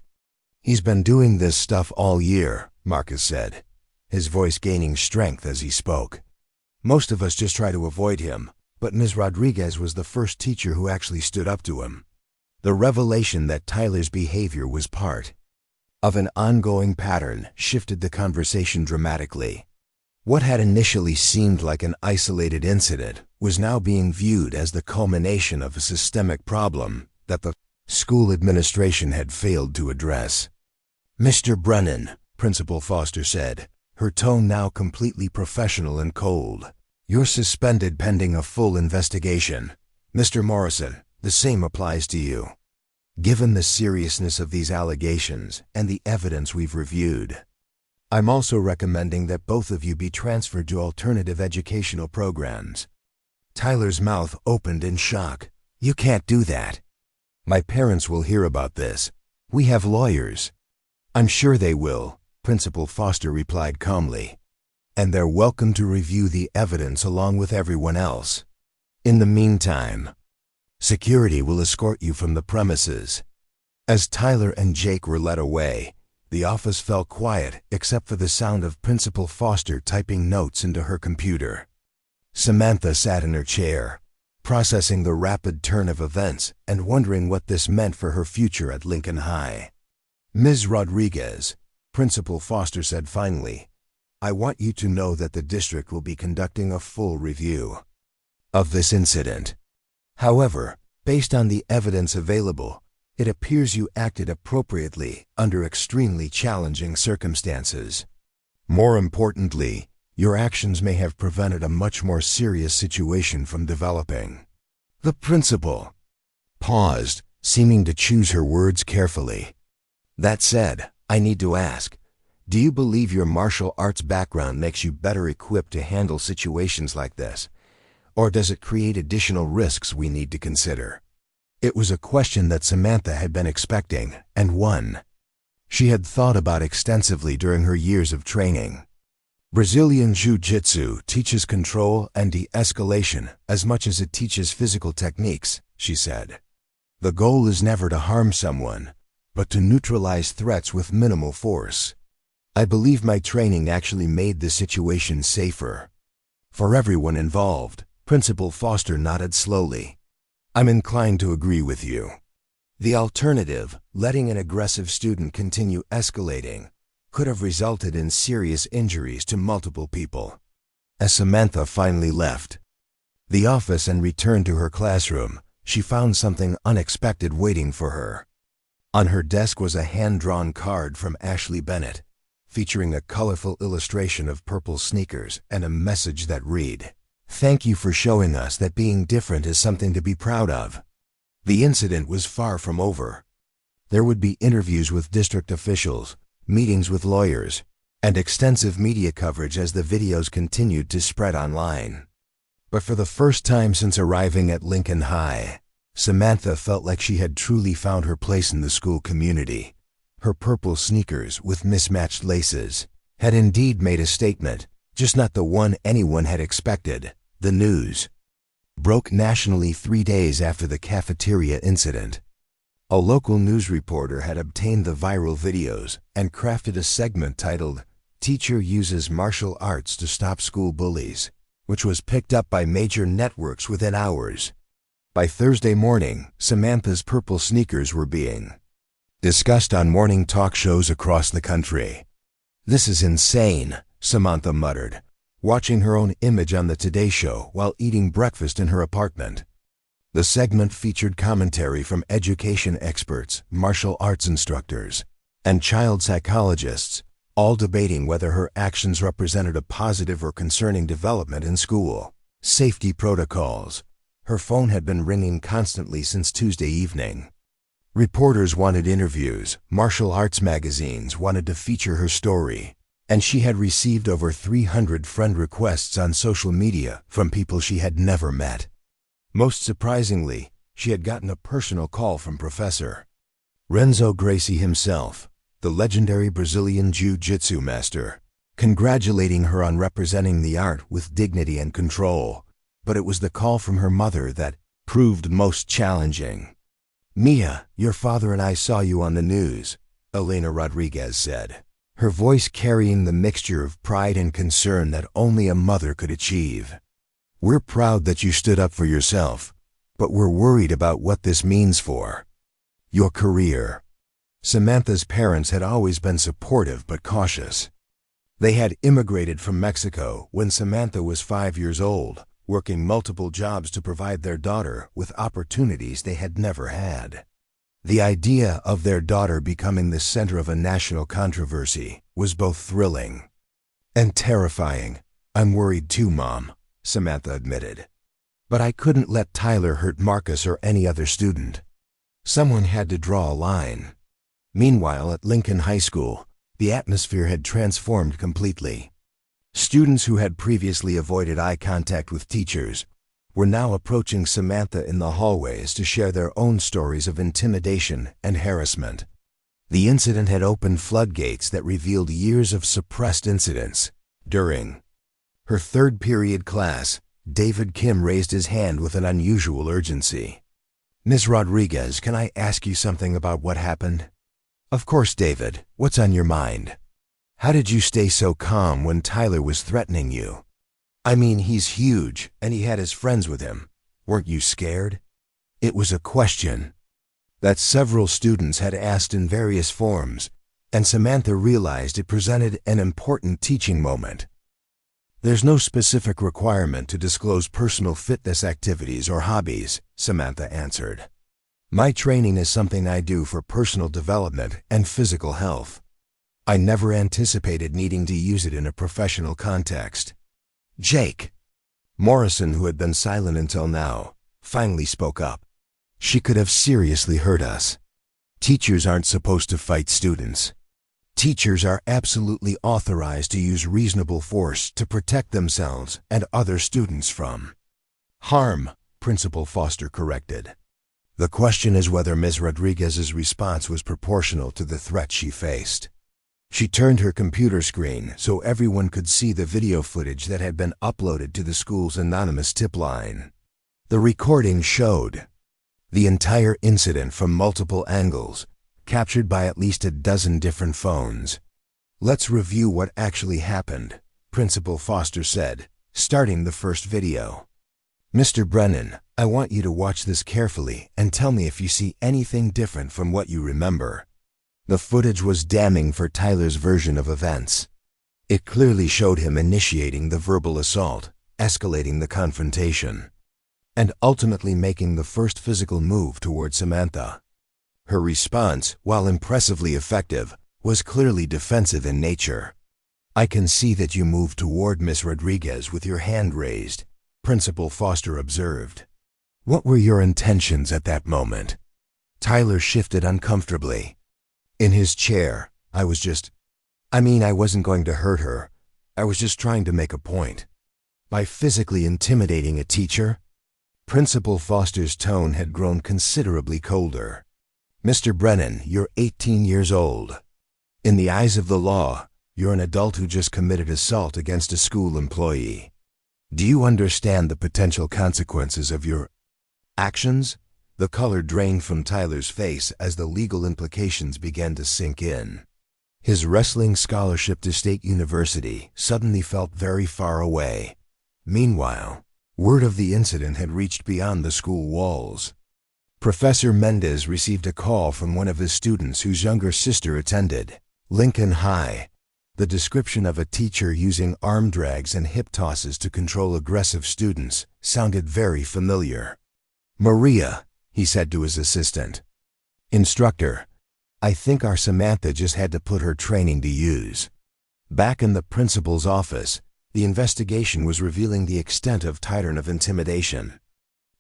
He's been doing this stuff all year, Marcus said, his voice gaining strength as he spoke. Most of us just try to avoid him, but Ms. Rodriguez was the first teacher who actually stood up to him. The revelation that Tyler's behavior was part of an ongoing pattern shifted the conversation dramatically. What had initially seemed like an isolated incident was now being viewed as the culmination of a systemic problem that the school administration had failed to address. Mr. Brennan, Principal Foster said, her tone now completely professional and cold. You're suspended pending a full investigation. Mr. Morrison, the same applies to you. Given the seriousness of these allegations and the evidence we've reviewed, I'm also recommending that both of you be transferred to alternative educational programs. Tyler's mouth opened in shock. You can't do that. My parents will hear about this. We have lawyers. I'm sure they will, Principal Foster replied calmly. And they're welcome to review the evidence along with everyone else. In the meantime, security will escort you from the premises." As Tyler and Jake were led away, the office fell quiet except for the sound of Principal Foster typing notes into her computer. Samantha sat in her chair, processing the rapid turn of events and wondering what this meant for her future at Lincoln High. "Ms. Rodriguez," Principal Foster said finally, "I want you to know that the district will be conducting a full review of this incident. However, based on the evidence available, it appears you acted appropriately under extremely challenging circumstances. More importantly, your actions may have prevented a much more serious situation from developing." The principal paused, seeming to choose her words carefully. "That said, I need to ask, do you believe your martial arts background makes you better equipped to handle situations like this? Or does it create additional risks we need to consider?" It was a question that Samantha had been expecting, and one she had thought about extensively during her years of training. Brazilian Jiu Jitsu teaches control and de-escalation as much as it teaches physical techniques, she said. "The goal is never to harm someone, but to neutralize threats with minimal force. I believe my training actually made the situation safer for everyone involved." Principal Foster nodded slowly. "I'm inclined to agree with you. The alternative, letting an aggressive student continue escalating, could have resulted in serious injuries to multiple people." As Samantha finally left the office and returned to her classroom, she found something unexpected waiting for her. On her desk was a hand-drawn card from Ashley Bennett, featuring a colorful illustration of purple sneakers and a message that read, "Thank you for showing us that being different is something to be proud of." The incident was far from over. There would be interviews with district officials, meetings with lawyers, and extensive media coverage as the videos continued to spread online. But for the first time since arriving at Lincoln High, Samantha felt like she had truly found her place in the school community. Her purple sneakers with mismatched laces had indeed made a statement, just not the one anyone had expected. The news broke nationally 3 days after the cafeteria incident. A local news reporter had obtained the viral videos and crafted a segment titled, "Teacher Uses Martial Arts to Stop School Bullies," which was picked up by major networks within hours. By Thursday morning, Samantha's purple sneakers were being discussed on morning talk shows across the country. "This is insane," Samantha muttered, watching her own image on the Today Show while eating breakfast in her apartment. The segment featured commentary from education experts, martial arts instructors, and child psychologists, all debating whether her actions represented a positive or concerning development in school. Safety protocols. Her phone had been ringing constantly since Tuesday evening. Reporters wanted interviews, martial arts magazines wanted to feature her story, and she had received over 300 friend requests on social media from people she had never met. Most surprisingly, she had gotten a personal call from Professor Renzo Gracie himself, the legendary Brazilian Jiu Jitsu master, congratulating her on representing the art with dignity and control. But it was the call from her mother that proved most challenging. "Mia, your father and I saw you on the news," Elena Rodriguez said, her voice carrying the mixture of pride and concern that only a mother could achieve. "We're proud that you stood up for yourself, but we're worried about what this means for your career." Samantha's parents had always been supportive but cautious. They had immigrated from Mexico when Samantha was 5 years old, working multiple jobs to provide their daughter with opportunities they had never had. The idea of their daughter becoming the center of a national controversy was both thrilling and terrifying. "I'm worried too, Mom," Samantha admitted. "But I couldn't let Tyler hurt Marcus or any other student. Someone had to draw a line." Meanwhile, at Lincoln High School, the atmosphere had transformed completely. Students who had previously avoided eye contact with teachers were now approaching Samantha in the hallways to share their own stories of intimidation and harassment. The incident had opened floodgates that revealed years of suppressed incidents. During her third period class, David Kim raised his hand with an unusual urgency. Ms. Rodriguez, can I ask you something about what happened? Of course, David. What's on your mind? How did you stay so calm when Tyler was threatening you? I mean, he's huge, and he had his friends with him. Weren't you scared? It was a question that several students had asked in various forms, and Samantha realized it presented an important teaching moment. There's no specific requirement to disclose personal fitness activities or hobbies, Samantha answered. My training is something I do for personal development and physical health. I never anticipated needing to use it in a professional context. Jake. Morrison, who had been silent until now, finally spoke up. She could have seriously hurt us. Teachers aren't supposed to fight students. Teachers are absolutely authorized to use reasonable force to protect themselves and other students from harm, Principal Foster corrected. The question is whether Ms. Rodriguez's response was proportional to the threat she faced. She turned her computer screen so everyone could see the video footage that had been uploaded to the school's anonymous tip line. The recording showed the entire incident from multiple angles, captured by at least a dozen different phones. Let's review what actually happened, Principal Foster said, starting the first video. Mr. Brennan, I want you to watch this carefully and tell me if you see anything different from what you remember. The footage was damning for Tyler's version of events. It clearly showed him initiating the verbal assault, escalating the confrontation, and ultimately making the first physical move toward Samantha. Her response, while impressively effective, was clearly defensive in nature. I can see that you moved toward Miss Rodriguez with your hand raised, Principal Foster observed. What were your intentions at that moment? Tyler shifted uncomfortably. In his chair, I wasn't going to hurt her. I was just trying to make a point. By physically intimidating a teacher? Principal Foster's tone had grown considerably colder. Mr. Brennan, you're 18 years old. In the eyes of the law, you're an adult who just committed assault against a school employee. Do you understand the potential consequences of your actions? The color drained from Tyler's face as the legal implications began to sink in. His wrestling scholarship to State University suddenly felt very far away. Meanwhile, word of the incident had reached beyond the school walls. Professor Mendez received a call from one of his students whose younger sister attended Lincoln High. The description of a teacher using arm drags and hip tosses to control aggressive students sounded very familiar. Maria, he said to his assistant. Instructor, I think our Samantha just had to put her training to use. Back in the principal's office, the investigation was revealing the extent of pattern of intimidation.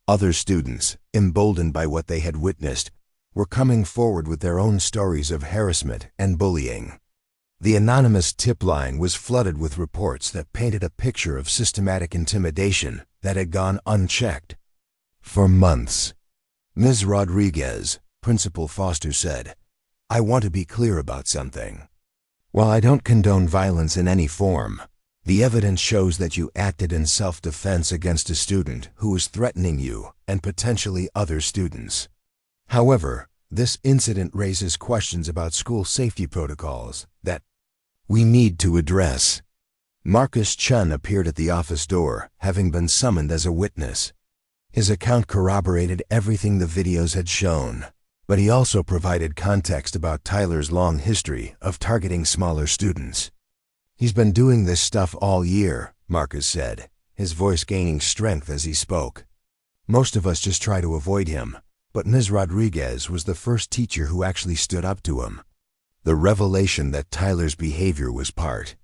Other students, emboldened by what they had witnessed, were coming forward with their own stories of harassment and bullying. The anonymous tip line was flooded with reports that painted a picture of systematic intimidation that had gone unchecked for months. Ms. Rodriguez, Principal Foster said, I want to be clear about something. While I don't condone violence in any form, the evidence shows that you acted in self-defense against a student who was threatening you and potentially other students. However, this incident raises questions about school safety protocols that we need to address. Marcus Chun appeared at the office door, having been summoned as a witness. His account corroborated everything the videos had shown, but he also provided context about Tyler's long history of targeting smaller students. He's been doing this stuff all year, Marcus said, his voice gaining strength as he spoke. Most of us just try to avoid him, but Ms. Rodriguez was the first teacher who actually stood up to him. The revelation that Tyler's behavior was part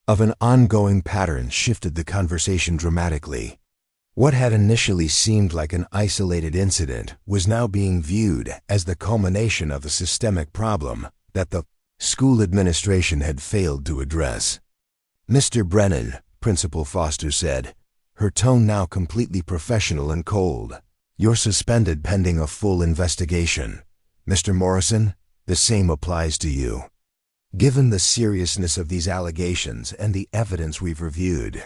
of an ongoing pattern shifted the conversation dramatically. What had initially seemed like an isolated incident was now being viewed as the culmination of a systemic problem that the school administration had failed to address. Mr. Brennan, Principal Foster said, her tone now completely professional and cold. You're suspended pending a full investigation. Mr. Morrison, the same applies to you. Given the seriousness of these allegations and the evidence we've reviewed,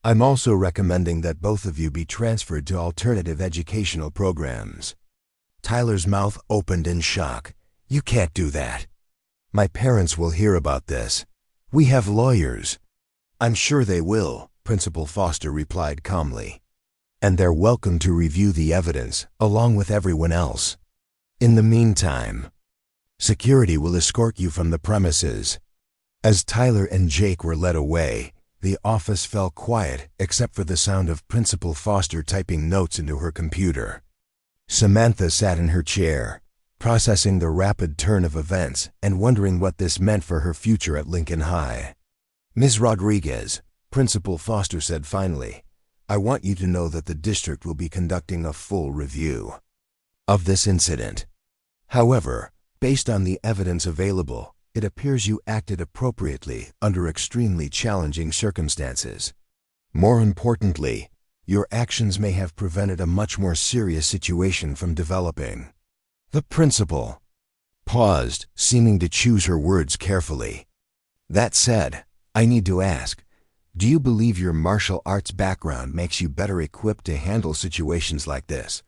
I'm also recommending that both of you be transferred to alternative educational programs. Tyler's mouth opened in shock. You can't do that. My parents will hear about this. We have lawyers. I'm sure they will, Principal Foster replied calmly. And they're welcome to review the evidence, along with everyone else. In the meantime, security will escort you from the premises. As Tyler and Jake were led away, the office fell quiet except for the sound of Principal Foster typing notes into her computer. Samantha sat in her chair, processing the rapid turn of events and wondering what this meant for her future at Lincoln High. Ms. Rodriguez, Principal Foster said finally, I want you to know that the district will be conducting a full review of this incident. However, based on the evidence available, it appears you acted appropriately under extremely challenging circumstances. More importantly, your actions may have prevented a much more serious situation from developing. The principal paused, seeming to choose her words carefully. That said, I need to ask, do you believe your martial arts background makes you better equipped to handle situations like this?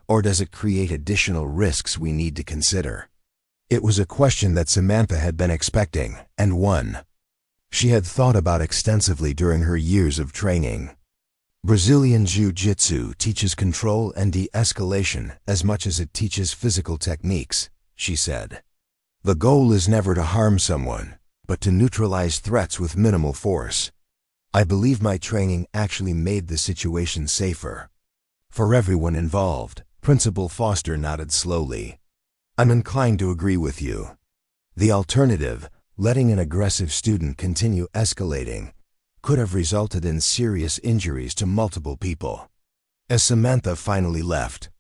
Or does it create additional risks we need to consider? It was a question that Samantha had been expecting, and one she had thought about extensively during her years of training. Brazilian Jiu Jitsu teaches control and de-escalation as much as it teaches physical techniques, she said. The goal is never to harm someone, but to neutralize threats with minimal force. I believe my training actually made the situation safer. For everyone involved, Principal Foster nodded slowly. I'm inclined to agree with you. The alternative, letting an aggressive student continue escalating, could have resulted in serious injuries to multiple people. As Samantha finally left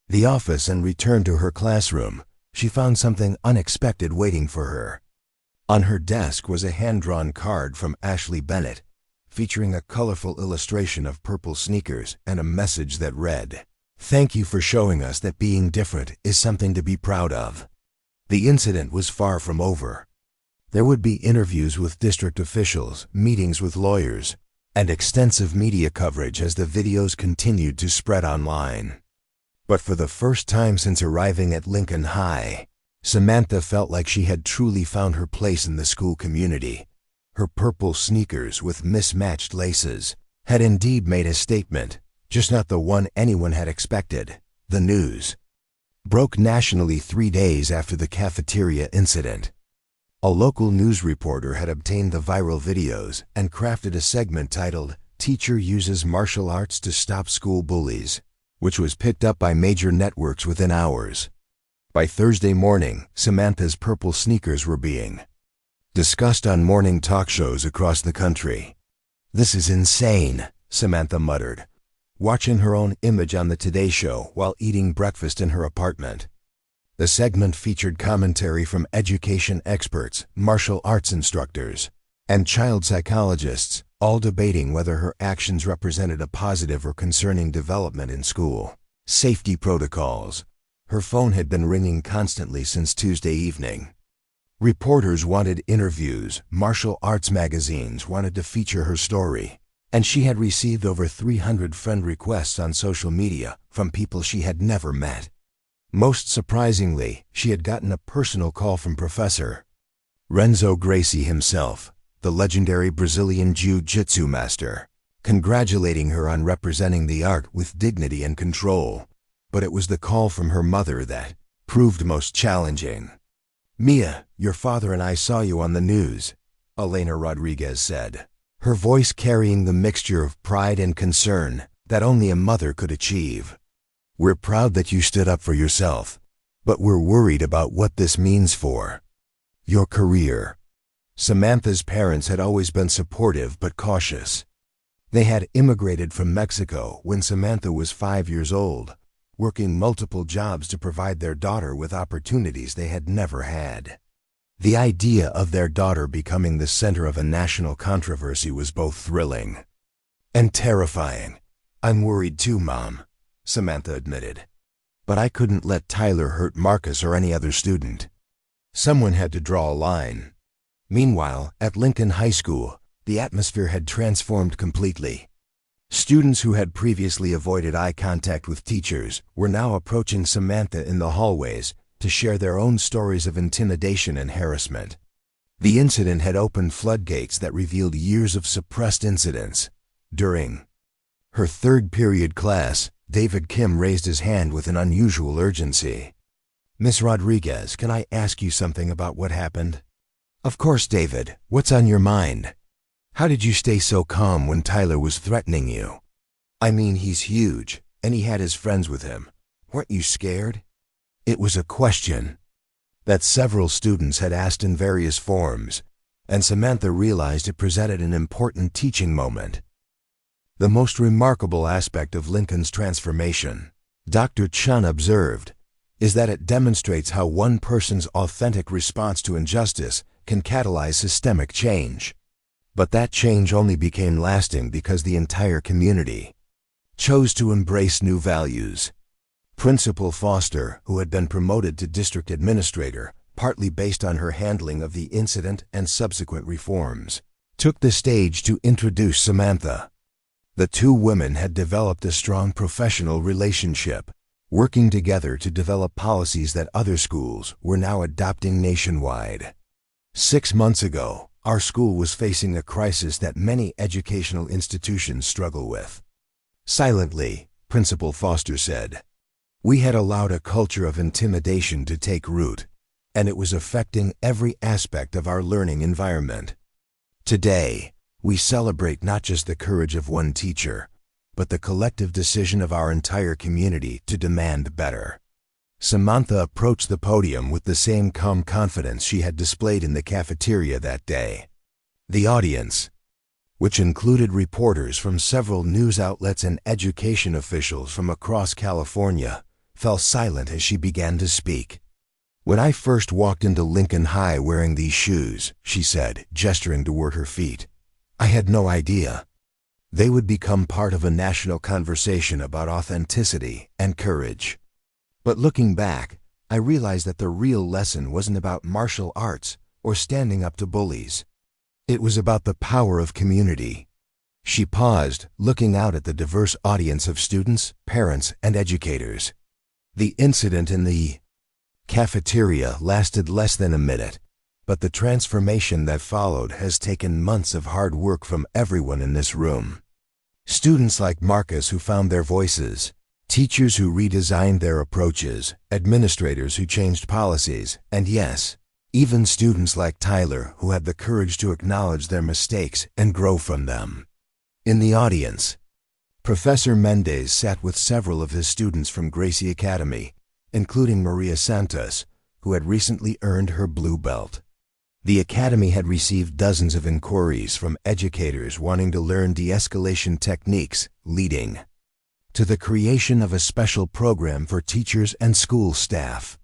the office and returned to her classroom, she found something unexpected waiting for her. On her desk was a hand-drawn card from Ashley Bennett, featuring a colorful illustration of purple sneakers and a message that read, "Thank you for showing us that being different is something to be proud of." The incident was far from over. There would be interviews with district officials, meetings with lawyers, and extensive media coverage as the videos continued to spread online. But for the first time since arriving at Lincoln High, Samantha felt like she had truly found her place in the school community. Her purple sneakers with mismatched laces had indeed made a statement, just not the one anyone had expected. The news broke nationally 3 days after the cafeteria incident. A local news reporter had obtained the viral videos and crafted a segment titled, "Teacher Uses Martial Arts to Stop School Bullies," which was picked up by major networks within hours. By Thursday morning, Samantha's purple sneakers were being discussed on morning talk shows across the country. "This is insane," Samantha muttered, watching her own image on the Today Show while eating breakfast in her apartment. The segment featured commentary from education experts, martial arts instructors, and child psychologists, all debating whether her actions represented a positive or concerning development in school. Safety protocols. Her phone had been ringing constantly since Tuesday evening. Reporters wanted interviews, martial arts magazines wanted to feature her story, and she had received over 300 friend requests on social media from people she had never met. Most surprisingly, she had gotten a personal call from Professor Renzo Gracie himself, the legendary Brazilian Jiu Jitsu master, congratulating her on representing the art with dignity and control. But it was the call from her mother that proved most challenging. "Mia, your father and I saw you on the news," Elena Rodriguez said, her voice carrying the mixture of pride and concern that only a mother could achieve. "We're proud that you stood up for yourself, but we're worried about what this means for your career." Samantha's parents had always been supportive but cautious. They had immigrated from Mexico when Samantha was 5 years old, working multiple jobs to provide their daughter with opportunities they had never had. The idea of their daughter becoming the center of a national controversy was both thrilling and terrifying. "I'm worried too, Mom," Samantha admitted. "But I couldn't let Tyler hurt Marcus or any other student." Someone had to draw a line. Meanwhile, at Lincoln High School, The atmosphere had transformed completely. Students who had previously avoided eye contact with teachers were now approaching Samantha in the hallways to share their own stories of intimidation and harassment. The incident had opened floodgates that revealed years of suppressed incidents. During her third period class, David Kim raised his hand with an unusual urgency. "Miss Rodriguez, can I ask you something about what happened?" "Of course, David. What's on your mind? How did you stay so calm when Tyler was threatening you? I mean, he's huge, and he had his friends with him. Weren't you scared?" It was a question that several students had asked in various forms, and Samantha realized it presented an important teaching moment. The most remarkable aspect of Lincoln's transformation, Dr. Chun observed, is that it demonstrates how one person's authentic response to injustice can catalyze systemic change. But that change only became lasting because the entire community chose to embrace new values. Principal Foster, who had been promoted to district administrator, partly based on her handling of the incident and subsequent reforms, took the stage to introduce Samantha. The two women had developed a strong professional relationship, working together to develop policies that other schools were now adopting nationwide. 6 months ago, our school was facing a crisis that many educational institutions struggle with. Silently, Principal Foster said, "We had allowed a culture of intimidation to take root, and it was affecting every aspect of our learning environment. Today, we celebrate not just the courage of one teacher, but the collective decision of our entire community to demand better." Samantha approached the podium with the same calm confidence she had displayed in the cafeteria that day. The audience, which included reporters from several news outlets and education officials from across California, fell silent as she began to speak. "When I first walked into Lincoln High wearing these shoes," she said, gesturing toward her feet, "I had no idea they would become part of a national conversation about authenticity and courage. But looking back, I realized that the real lesson wasn't about martial arts or standing up to bullies. It was about the power of community." She paused, looking out at the diverse audience of students, parents, and educators. The incident in the cafeteria lasted less than a minute, but the transformation that followed has taken months of hard work from everyone in this room. Students like Marcus who found their voices, teachers who redesigned their approaches, administrators who changed policies, and yes, even students like Tyler who had the courage to acknowledge their mistakes and grow from them. In the audience, Professor Mendez sat with several of his students from Gracie Academy, including Maria Santos, who had recently earned her blue belt. The academy had received dozens of inquiries from educators wanting to learn de-escalation techniques, leading to the creation of a special program for teachers and school staff.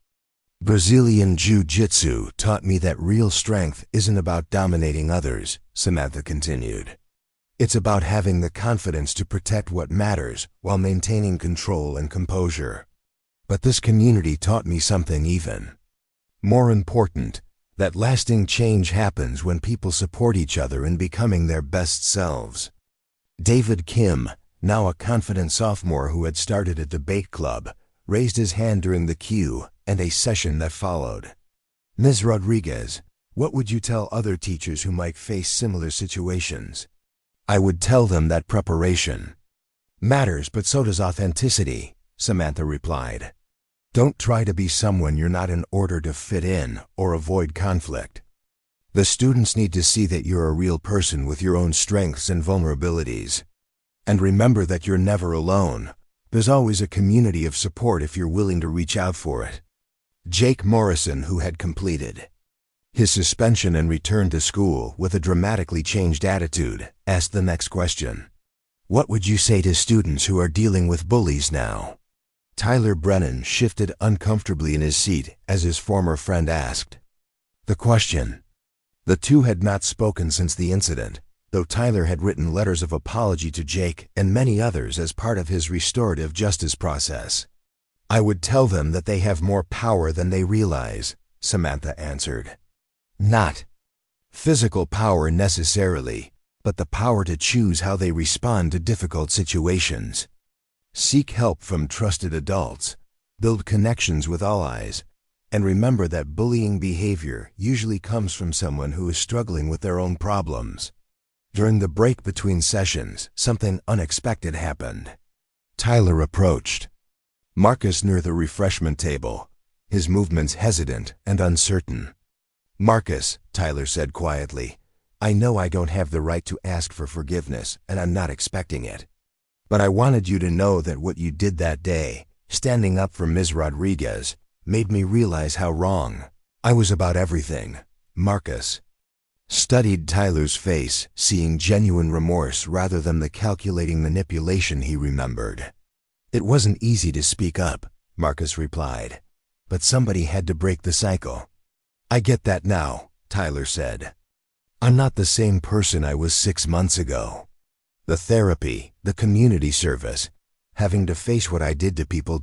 "Brazilian Jiu Jitsu taught me that real strength isn't about dominating others," Samantha continued. "It's about having the confidence to protect what matters while maintaining control and composure. But this community taught me something even more important, that lasting change happens when people support each other in becoming their best selves." David Kim, now a confident sophomore who had started a debate club, raised his hand during the cue and a session that followed. "Ms. Rodriguez, what would you tell other teachers who might face similar situations?" "I would tell them that preparation matters, but so does authenticity," Samantha replied. "Don't try to be someone you're not in order to fit in or avoid conflict. The students need to see that you're a real person with your own strengths and vulnerabilities. And remember that you're never alone. There's always a community of support if you're willing to reach out for it." Jake Morrison, who had completed his suspension and returned to school with a dramatically changed attitude, asked the next question. "What would you say to students who are dealing with bullies now?" Tyler Brennan shifted uncomfortably in his seat as his former friend asked the question. The two had not spoken since the incident, though Tyler had written letters of apology to Jake and many others as part of his restorative justice process. "I would tell them that they have more power than they realize," Samantha answered. "Not physical power necessarily, but the power to choose how they respond to difficult situations. Seek help from trusted adults, build connections with allies, and remember that bullying behavior usually comes from someone who is struggling with their own problems. During the break between sessions, something unexpected happened. Tyler approached Marcus near the refreshment table, his movements hesitant and uncertain. "Marcus," Tyler said quietly, "I know I don't have the right to ask for forgiveness, and I'm not expecting it. But I wanted you to know that what you did that day, standing up for Ms. Rodriguez, made me realize how wrong I was about everything." Marcus studied Tyler's face, seeing genuine remorse rather than the calculating manipulation he remembered. "It wasn't easy to speak up," Marcus replied, "but somebody had to break the cycle." "I get that now," Tyler said. "I'm not the same person I was 6 months ago. The therapy, the community service, having to face what I did to people.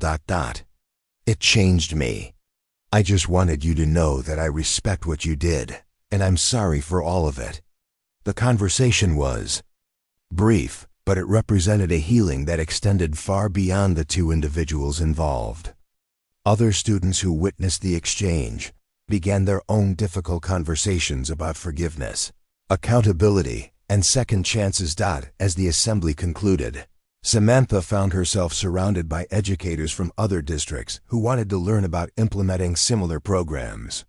It changed me. I just wanted you to know that I respect what you did, and I'm sorry for all of it." The conversation was brief, but it represented a healing that extended far beyond the two individuals involved. Other students who witnessed the exchange began their own difficult conversations about forgiveness, accountability, and second chances. As the assembly concluded, Samantha found herself surrounded by educators from other districts who wanted to learn about implementing similar programs.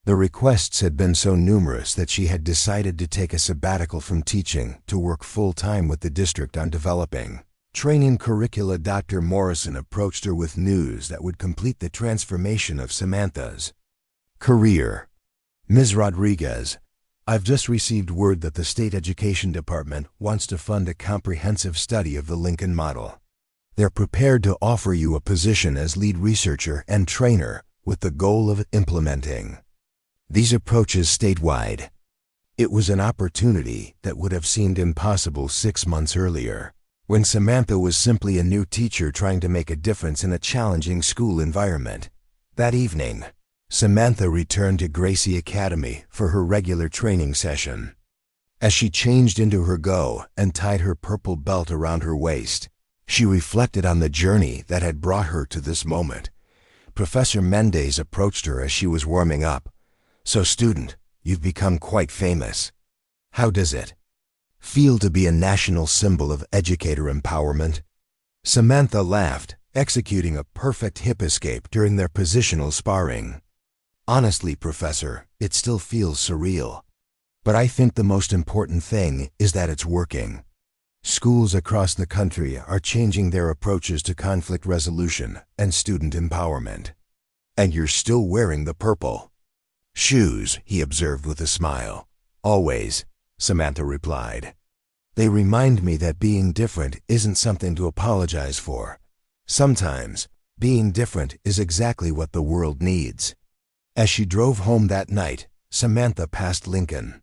The requests had been so numerous that she had decided to take a sabbatical from teaching to work full-time with the district on developing training curricula. Dr. Morrison approached her with news that would complete the transformation of Samantha's career. "Ms. Rodriguez, I've just received word that the State Education Department wants to fund a comprehensive study of the Lincoln model. They're prepared to offer you a position as lead researcher and trainer with the goal of implementing these approaches statewide." It was an opportunity that would have seemed impossible 6 months earlier, when Samantha was simply a new teacher trying to make a difference in a challenging school environment. That evening, Samantha returned to Gracie Academy for her regular training session. As she changed into her go and tied her purple belt around her waist, she reflected on the journey that had brought her to this moment. Professor Mendez approached her as she was warming up. "So, student, you've become quite famous. How does it feel to be a national symbol of educator empowerment?" Samantha laughed, executing a perfect hip escape during their positional sparring. "Honestly, Professor, it still feels surreal. But I think the most important thing is that it's working. Schools across the country are changing their approaches to conflict resolution and student empowerment. And you're still wearing the purple shoes," he observed with a smile. "Always," Samantha replied. "They remind me that being different isn't something to apologize for. Sometimes, being different is exactly what the world needs." As she drove home that night, Samantha passed Lincoln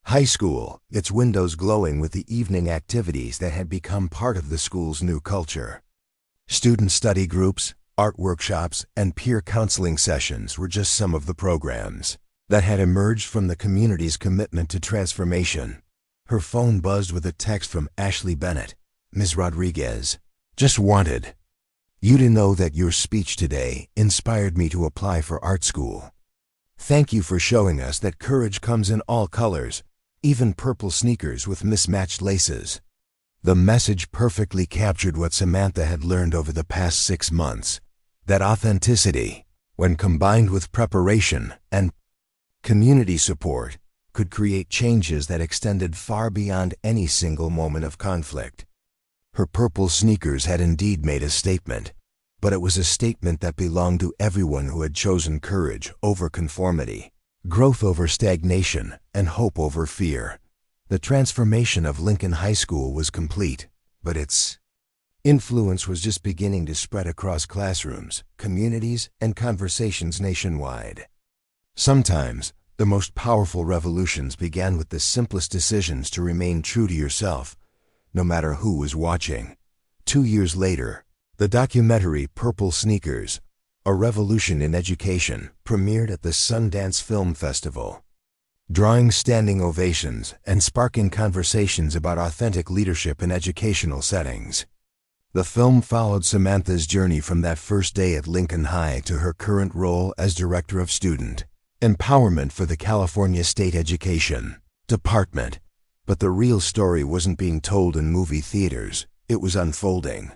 High School, its windows glowing with the evening activities that had become part of the school's new culture. Student study groups, art workshops, and peer counseling sessions were just some of the programs that had emerged from the community's commitment to transformation. Her phone buzzed with a text from Ashley Bennett. "Ms. Rodriguez, just wanted you to know that your speech today inspired me to apply for art school. Thank you for showing us that courage comes in all colors, even purple sneakers with mismatched laces." The message perfectly captured what Samantha had learned over the past 6 months, that authenticity, when combined with preparation and community support, could create changes that extended far beyond any single moment of conflict. Her purple sneakers had indeed made a statement, but it was a statement that belonged to everyone who had chosen courage over conformity, growth over stagnation, and hope over fear. The transformation of Lincoln High School was complete, but its influence was just beginning to spread across classrooms, communities, and conversations nationwide. Sometimes, the most powerful revolutions began with the simplest decisions to remain true to yourself, no matter who was watching. 2 years later, the documentary Purple Sneakers, A Revolution in Education, premiered at the Sundance Film Festival. drawing standing ovations and sparking conversations about authentic leadership in educational settings. The film followed Samantha's journey from that first day at Lincoln High to her current role as Director of Student Empowerment for the California State Education Department. But the real story wasn't being told in movie theaters, it was unfolding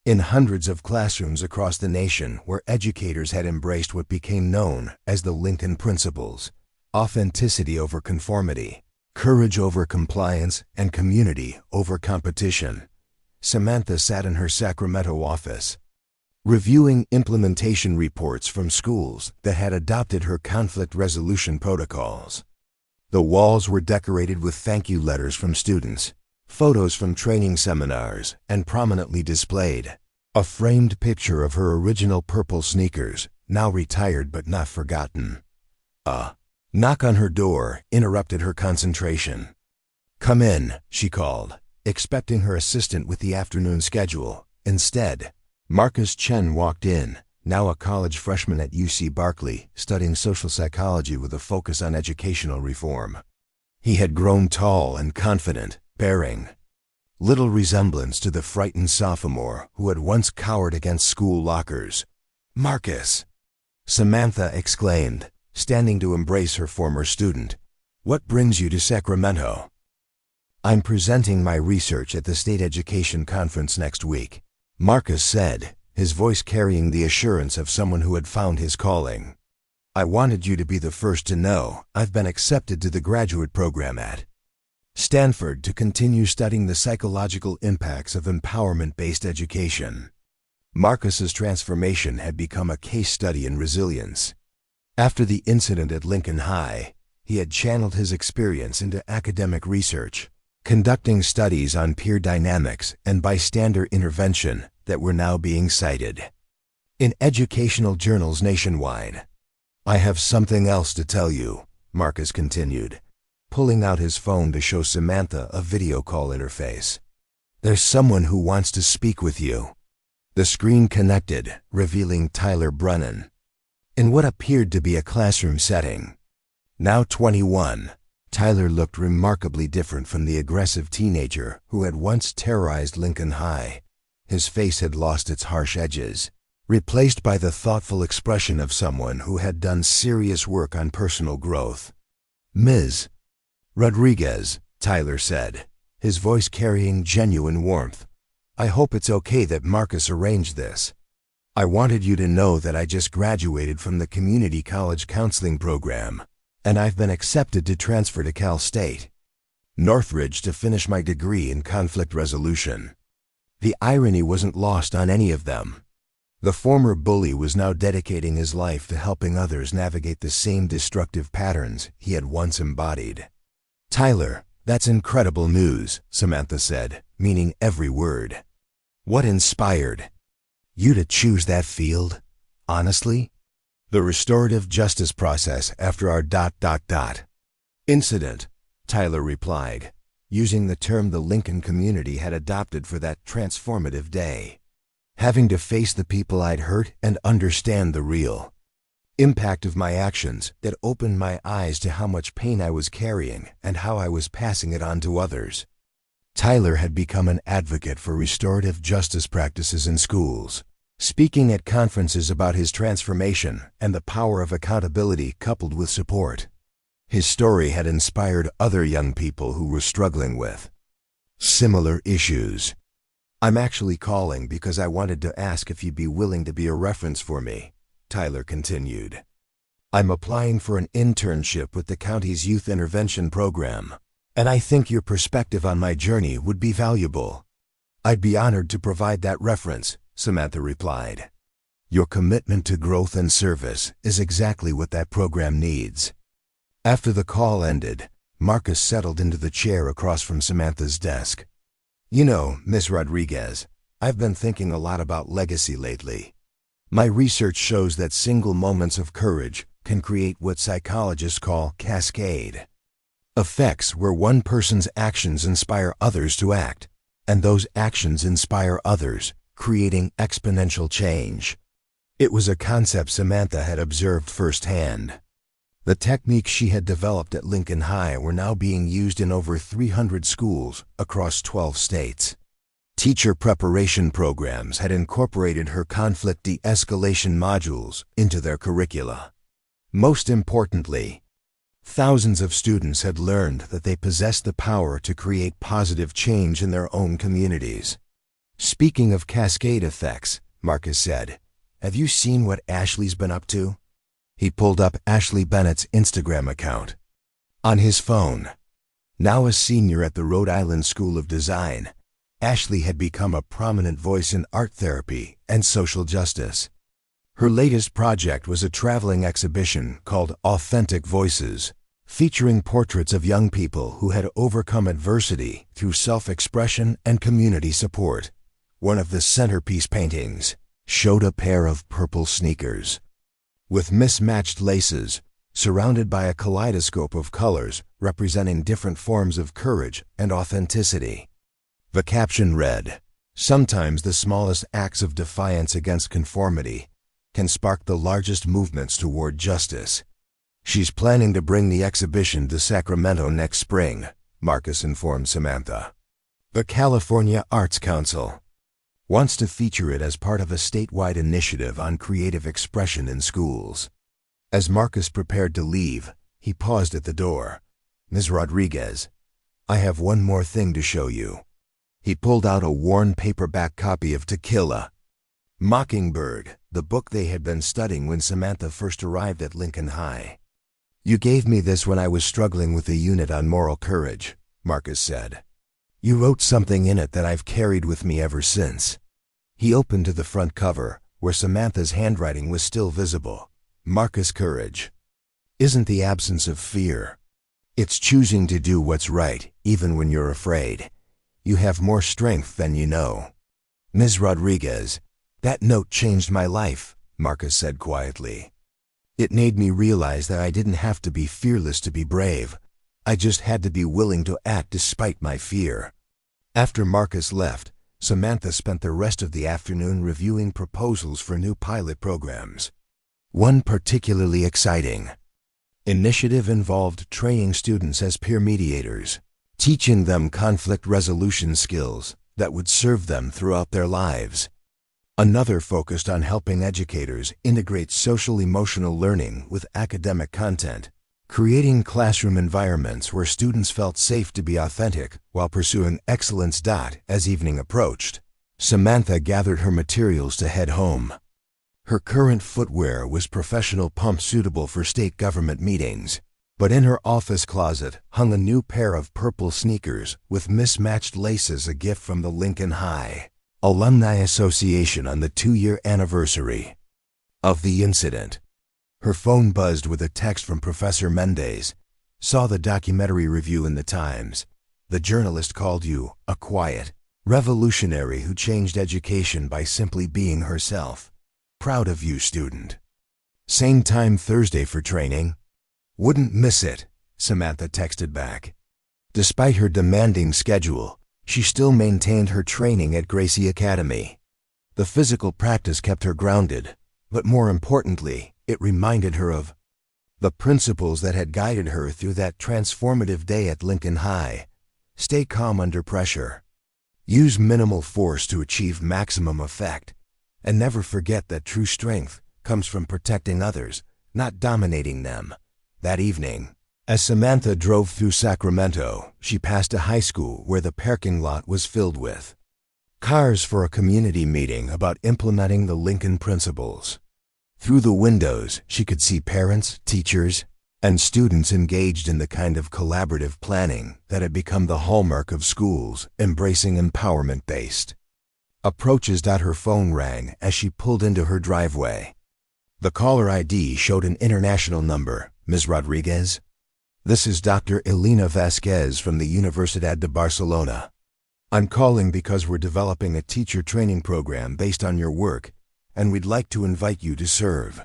in hundreds of classrooms across the nation where educators had embraced what became known as the Lincoln Principles: authenticity over conformity, courage over compliance, and community over competition. Samantha sat in her Sacramento office, reviewing implementation reports from schools that had adopted her conflict resolution protocols. The walls were decorated with thank you letters from students, photos from training seminars, and prominently displayed a framed picture of her original purple sneakers, now retired but not forgotten. A knock on her door interrupted her concentration. "Come in," she called, expecting her assistant with the afternoon schedule. Instead, Marcus Chen walked in, now a college freshman at UC Berkeley, studying social psychology with a focus on educational reform. He had grown tall and confident, bearing little resemblance to the frightened sophomore who had once cowered against school lockers. "Marcus!" Samantha exclaimed, standing to embrace her former student. "What brings you to Sacramento?" "I'm presenting my research at the State Education Conference next week," Marcus said, his voice carrying the assurance of someone who had found his calling. "I wanted you to be the first to know I've been accepted to the graduate program at Stanford to continue studying the psychological impacts of empowerment-based education." Marcus's transformation had become a case study in resilience. After the incident at Lincoln High, he had channeled his experience into academic research, conducting studies on peer dynamics and bystander intervention that were now being cited in educational journals nationwide. "I have something else to tell you," Marcus continued, pulling out his phone to show Samantha a video call interface. "There's someone who wants to speak with you." The screen connected, revealing Tyler Brennan in what appeared to be a classroom setting. Now 21, Tyler looked remarkably different from the aggressive teenager who had once terrorized Lincoln High. His face had lost its harsh edges, replaced by the thoughtful expression of someone who had done serious work on personal growth. "Ms. Rodriguez," Tyler said, his voice carrying genuine warmth, "I hope it's okay that Marcus arranged this. I wanted you to know that I just graduated from the community college counseling program, and I've been accepted to transfer to Cal State Northridge to finish my degree in conflict resolution." The irony wasn't lost on any of them. The former bully was now dedicating his life to helping others navigate the same destructive patterns he had once embodied. "Tyler, that's incredible news," Samantha said, meaning every word. "What inspired you to choose that field? Honestly?" "The restorative justice process after our ... incident," Tyler replied, using the term the Lincoln community had adopted for that transformative day. "Having to face the people I'd hurt and understand the real impact of my actions that opened my eyes to how much pain I was carrying and how I was passing it on to others." Tyler had become an advocate for restorative justice practices in schools, speaking at conferences about his transformation and the power of accountability coupled with support. His story had inspired other young people who were struggling with similar issues. "I'm actually calling because I wanted to ask if you'd be willing to be a reference for me," Tyler continued. "I'm applying for an internship with the county's youth intervention program, and I think your perspective on my journey would be valuable." "I'd be honored to provide that reference," Samantha replied. "Your commitment to growth and service is exactly what that program needs." After the call ended, Marcus settled into the chair across from Samantha's desk. "You know, Miss Rodriguez, I've been thinking a lot about legacy lately. My research shows that single moments of courage can create what psychologists call cascade effects, where one person's actions inspire others to act, and those actions inspire others, creating exponential change. It was a concept Samantha had observed firsthand. The techniques she had developed at Lincoln High were now being used in over 300 schools across 12 states. Teacher preparation programs had incorporated her conflict de-escalation modules into their curricula. Most importantly, thousands of students had learned that they possessed the power to create positive change in their own communities. Speaking of cascade effects, Marcus said, "Have you seen what Ashley's been up to?" He pulled up Ashley Bennett's Instagram account. On his phone, now a senior at the Rhode Island School of Design, Ashley had become a prominent voice in art therapy and social justice. Her latest project was a traveling exhibition called Authentic Voices, featuring portraits of young people who had overcome adversity through self-expression and community support. One of the centerpiece paintings showed a pair of purple sneakers with mismatched laces, surrounded by a kaleidoscope of colors representing different forms of courage and authenticity. The caption read, "Sometimes the smallest acts of defiance against conformity can spark the largest movements toward justice." She's planning to bring the exhibition to Sacramento next spring, Marcus informed Samantha. The California Arts Council wants to feature it as part of a statewide initiative on creative expression in schools. As Marcus prepared to leave, he paused at the door. "Ms. Rodriguez, I have one more thing to show you." He pulled out a worn paperback copy of To Kill a Mockingbird, the book they had been studying when Samantha first arrived at Lincoln High. "You gave me this when I was struggling with the unit on moral courage," Marcus said. "You wrote something in it that I've carried with me ever since." He opened to the front cover, where Samantha's handwriting was still visible. "Marcus, courage isn't the absence of fear. It's choosing to do what's right, even when you're afraid. You have more strength than you know." "Ms. Rodriguez, that note changed my life," Marcus said quietly. "It made me realize that I didn't have to be fearless to be brave. I just had to be willing to act despite my fear." After Marcus left, Samantha spent the rest of the afternoon reviewing proposals for new pilot programs. One particularly exciting initiative involved training students as peer mediators, teaching them conflict resolution skills that would serve them throughout their lives. Another focused on helping educators integrate social-emotional learning with academic content, creating classroom environments where students felt safe to be authentic while pursuing excellence. As evening approached, Samantha gathered her materials to head home. Her current footwear was professional pump suitable for state government meetings, but in her office closet hung a new pair of purple sneakers with mismatched laces, a gift from the Lincoln High Alumni Association on the 2-year anniversary of the incident. Her phone buzzed with a text from Professor Mendez. "Saw the documentary review in the Times. The journalist called you a quiet revolutionary who changed education by simply being herself. Proud of you, student. Same time Thursday for training. Wouldn't miss it," Samantha texted back. Despite her demanding schedule, she still maintained her training at Gracie Academy. The physical practice kept her grounded, but more importantly, it reminded her of the principles that had guided her through that transformative day at Lincoln High. Stay calm under pressure. Use minimal force to achieve maximum effect. And never forget that true strength comes from protecting others, not dominating them. That evening, as Samantha drove through Sacramento, she passed a high school where the parking lot was filled with cars for a community meeting about implementing the Lincoln principles. Through the windows, she could see parents, teachers, and students engaged in the kind of collaborative planning that had become the hallmark of schools embracing empowerment-based approaches. Her phone rang as she pulled into her driveway. The caller ID showed an international number. "Ms. Rodriguez, this is Dr. Elena Vasquez from the Universidad de Barcelona. I'm calling because we're developing a teacher training program based on your work, and we'd like to invite you to serve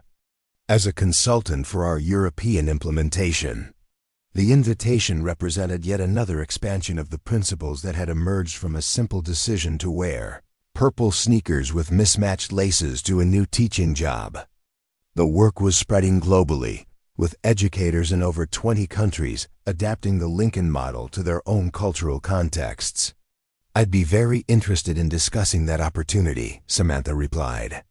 as a consultant for our European implementation." The invitation represented yet another expansion of the principles that had emerged from a simple decision to wear purple sneakers with mismatched laces to a new teaching job. The work was spreading globally, with educators in over 20 countries adapting the Lincoln model to their own cultural contexts. "I'd be very interested in discussing that opportunity," Samantha replied.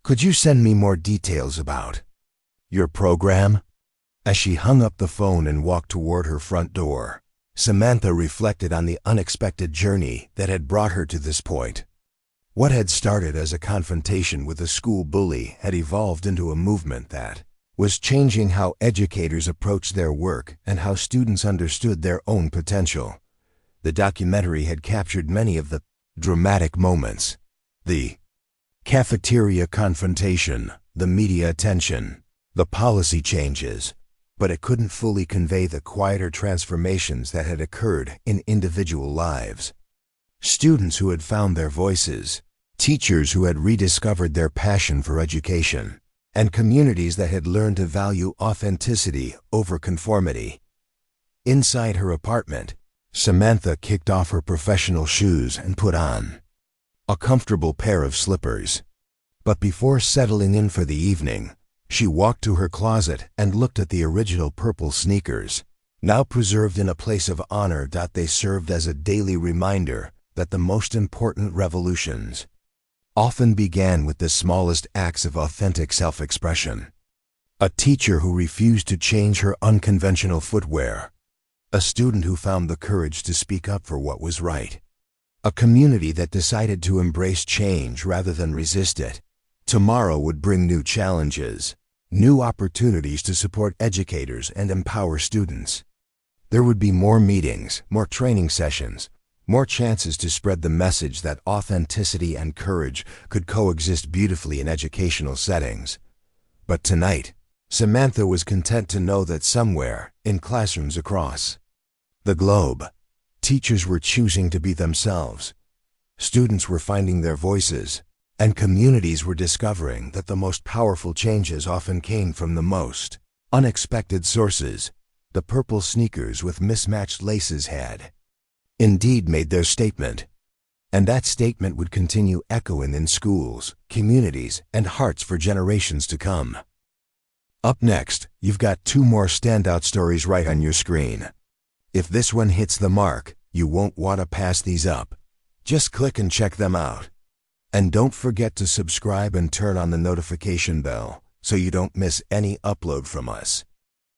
"Could you send me more details about your program?" As she hung up the phone and walked toward her front door, Samantha reflected on the unexpected journey that had brought her to this point. What had started as a confrontation with a school bully had evolved into a movement that was changing how educators approached their work and how students understood their own potential. The documentary had captured many of the dramatic moments: the cafeteria confrontation, the media attention, the policy changes, but it couldn't fully convey the quieter transformations that had occurred in individual lives. Students who had found their voices, teachers who had rediscovered their passion for education, and communities that had learned to value authenticity over conformity. Inside her apartment, Samantha kicked off her professional shoes and put on a comfortable pair of slippers. But before settling in for the evening, she walked to her closet and looked at the original purple sneakers, now preserved in a place of honor. They served as a daily reminder that the most important revolutions often began with the smallest acts of authentic self-expression. A teacher who refused to change her unconventional footwear. A student who found the courage to speak up for what was right. A community that decided to embrace change rather than resist it. Tomorrow would bring new challenges, new opportunities to support educators and empower students. There would be more meetings, more training sessions, more chances to spread the message that authenticity and courage could coexist beautifully in educational settings. But tonight, Samantha was content to know that somewhere, in classrooms across the globe, teachers were choosing to be themselves, students were finding their voices, and communities were discovering that the most powerful changes often came from the most unexpected sources. The purple sneakers with mismatched laces had indeed made their statement, and that statement would continue echoing in schools, communities, and hearts for generations to come. Up next, you've got two more standout stories right on your screen. If this one hits the mark, you won't want to pass these up. Just click and check them out. And don't forget to subscribe and turn on the notification bell so you don't miss any upload from us.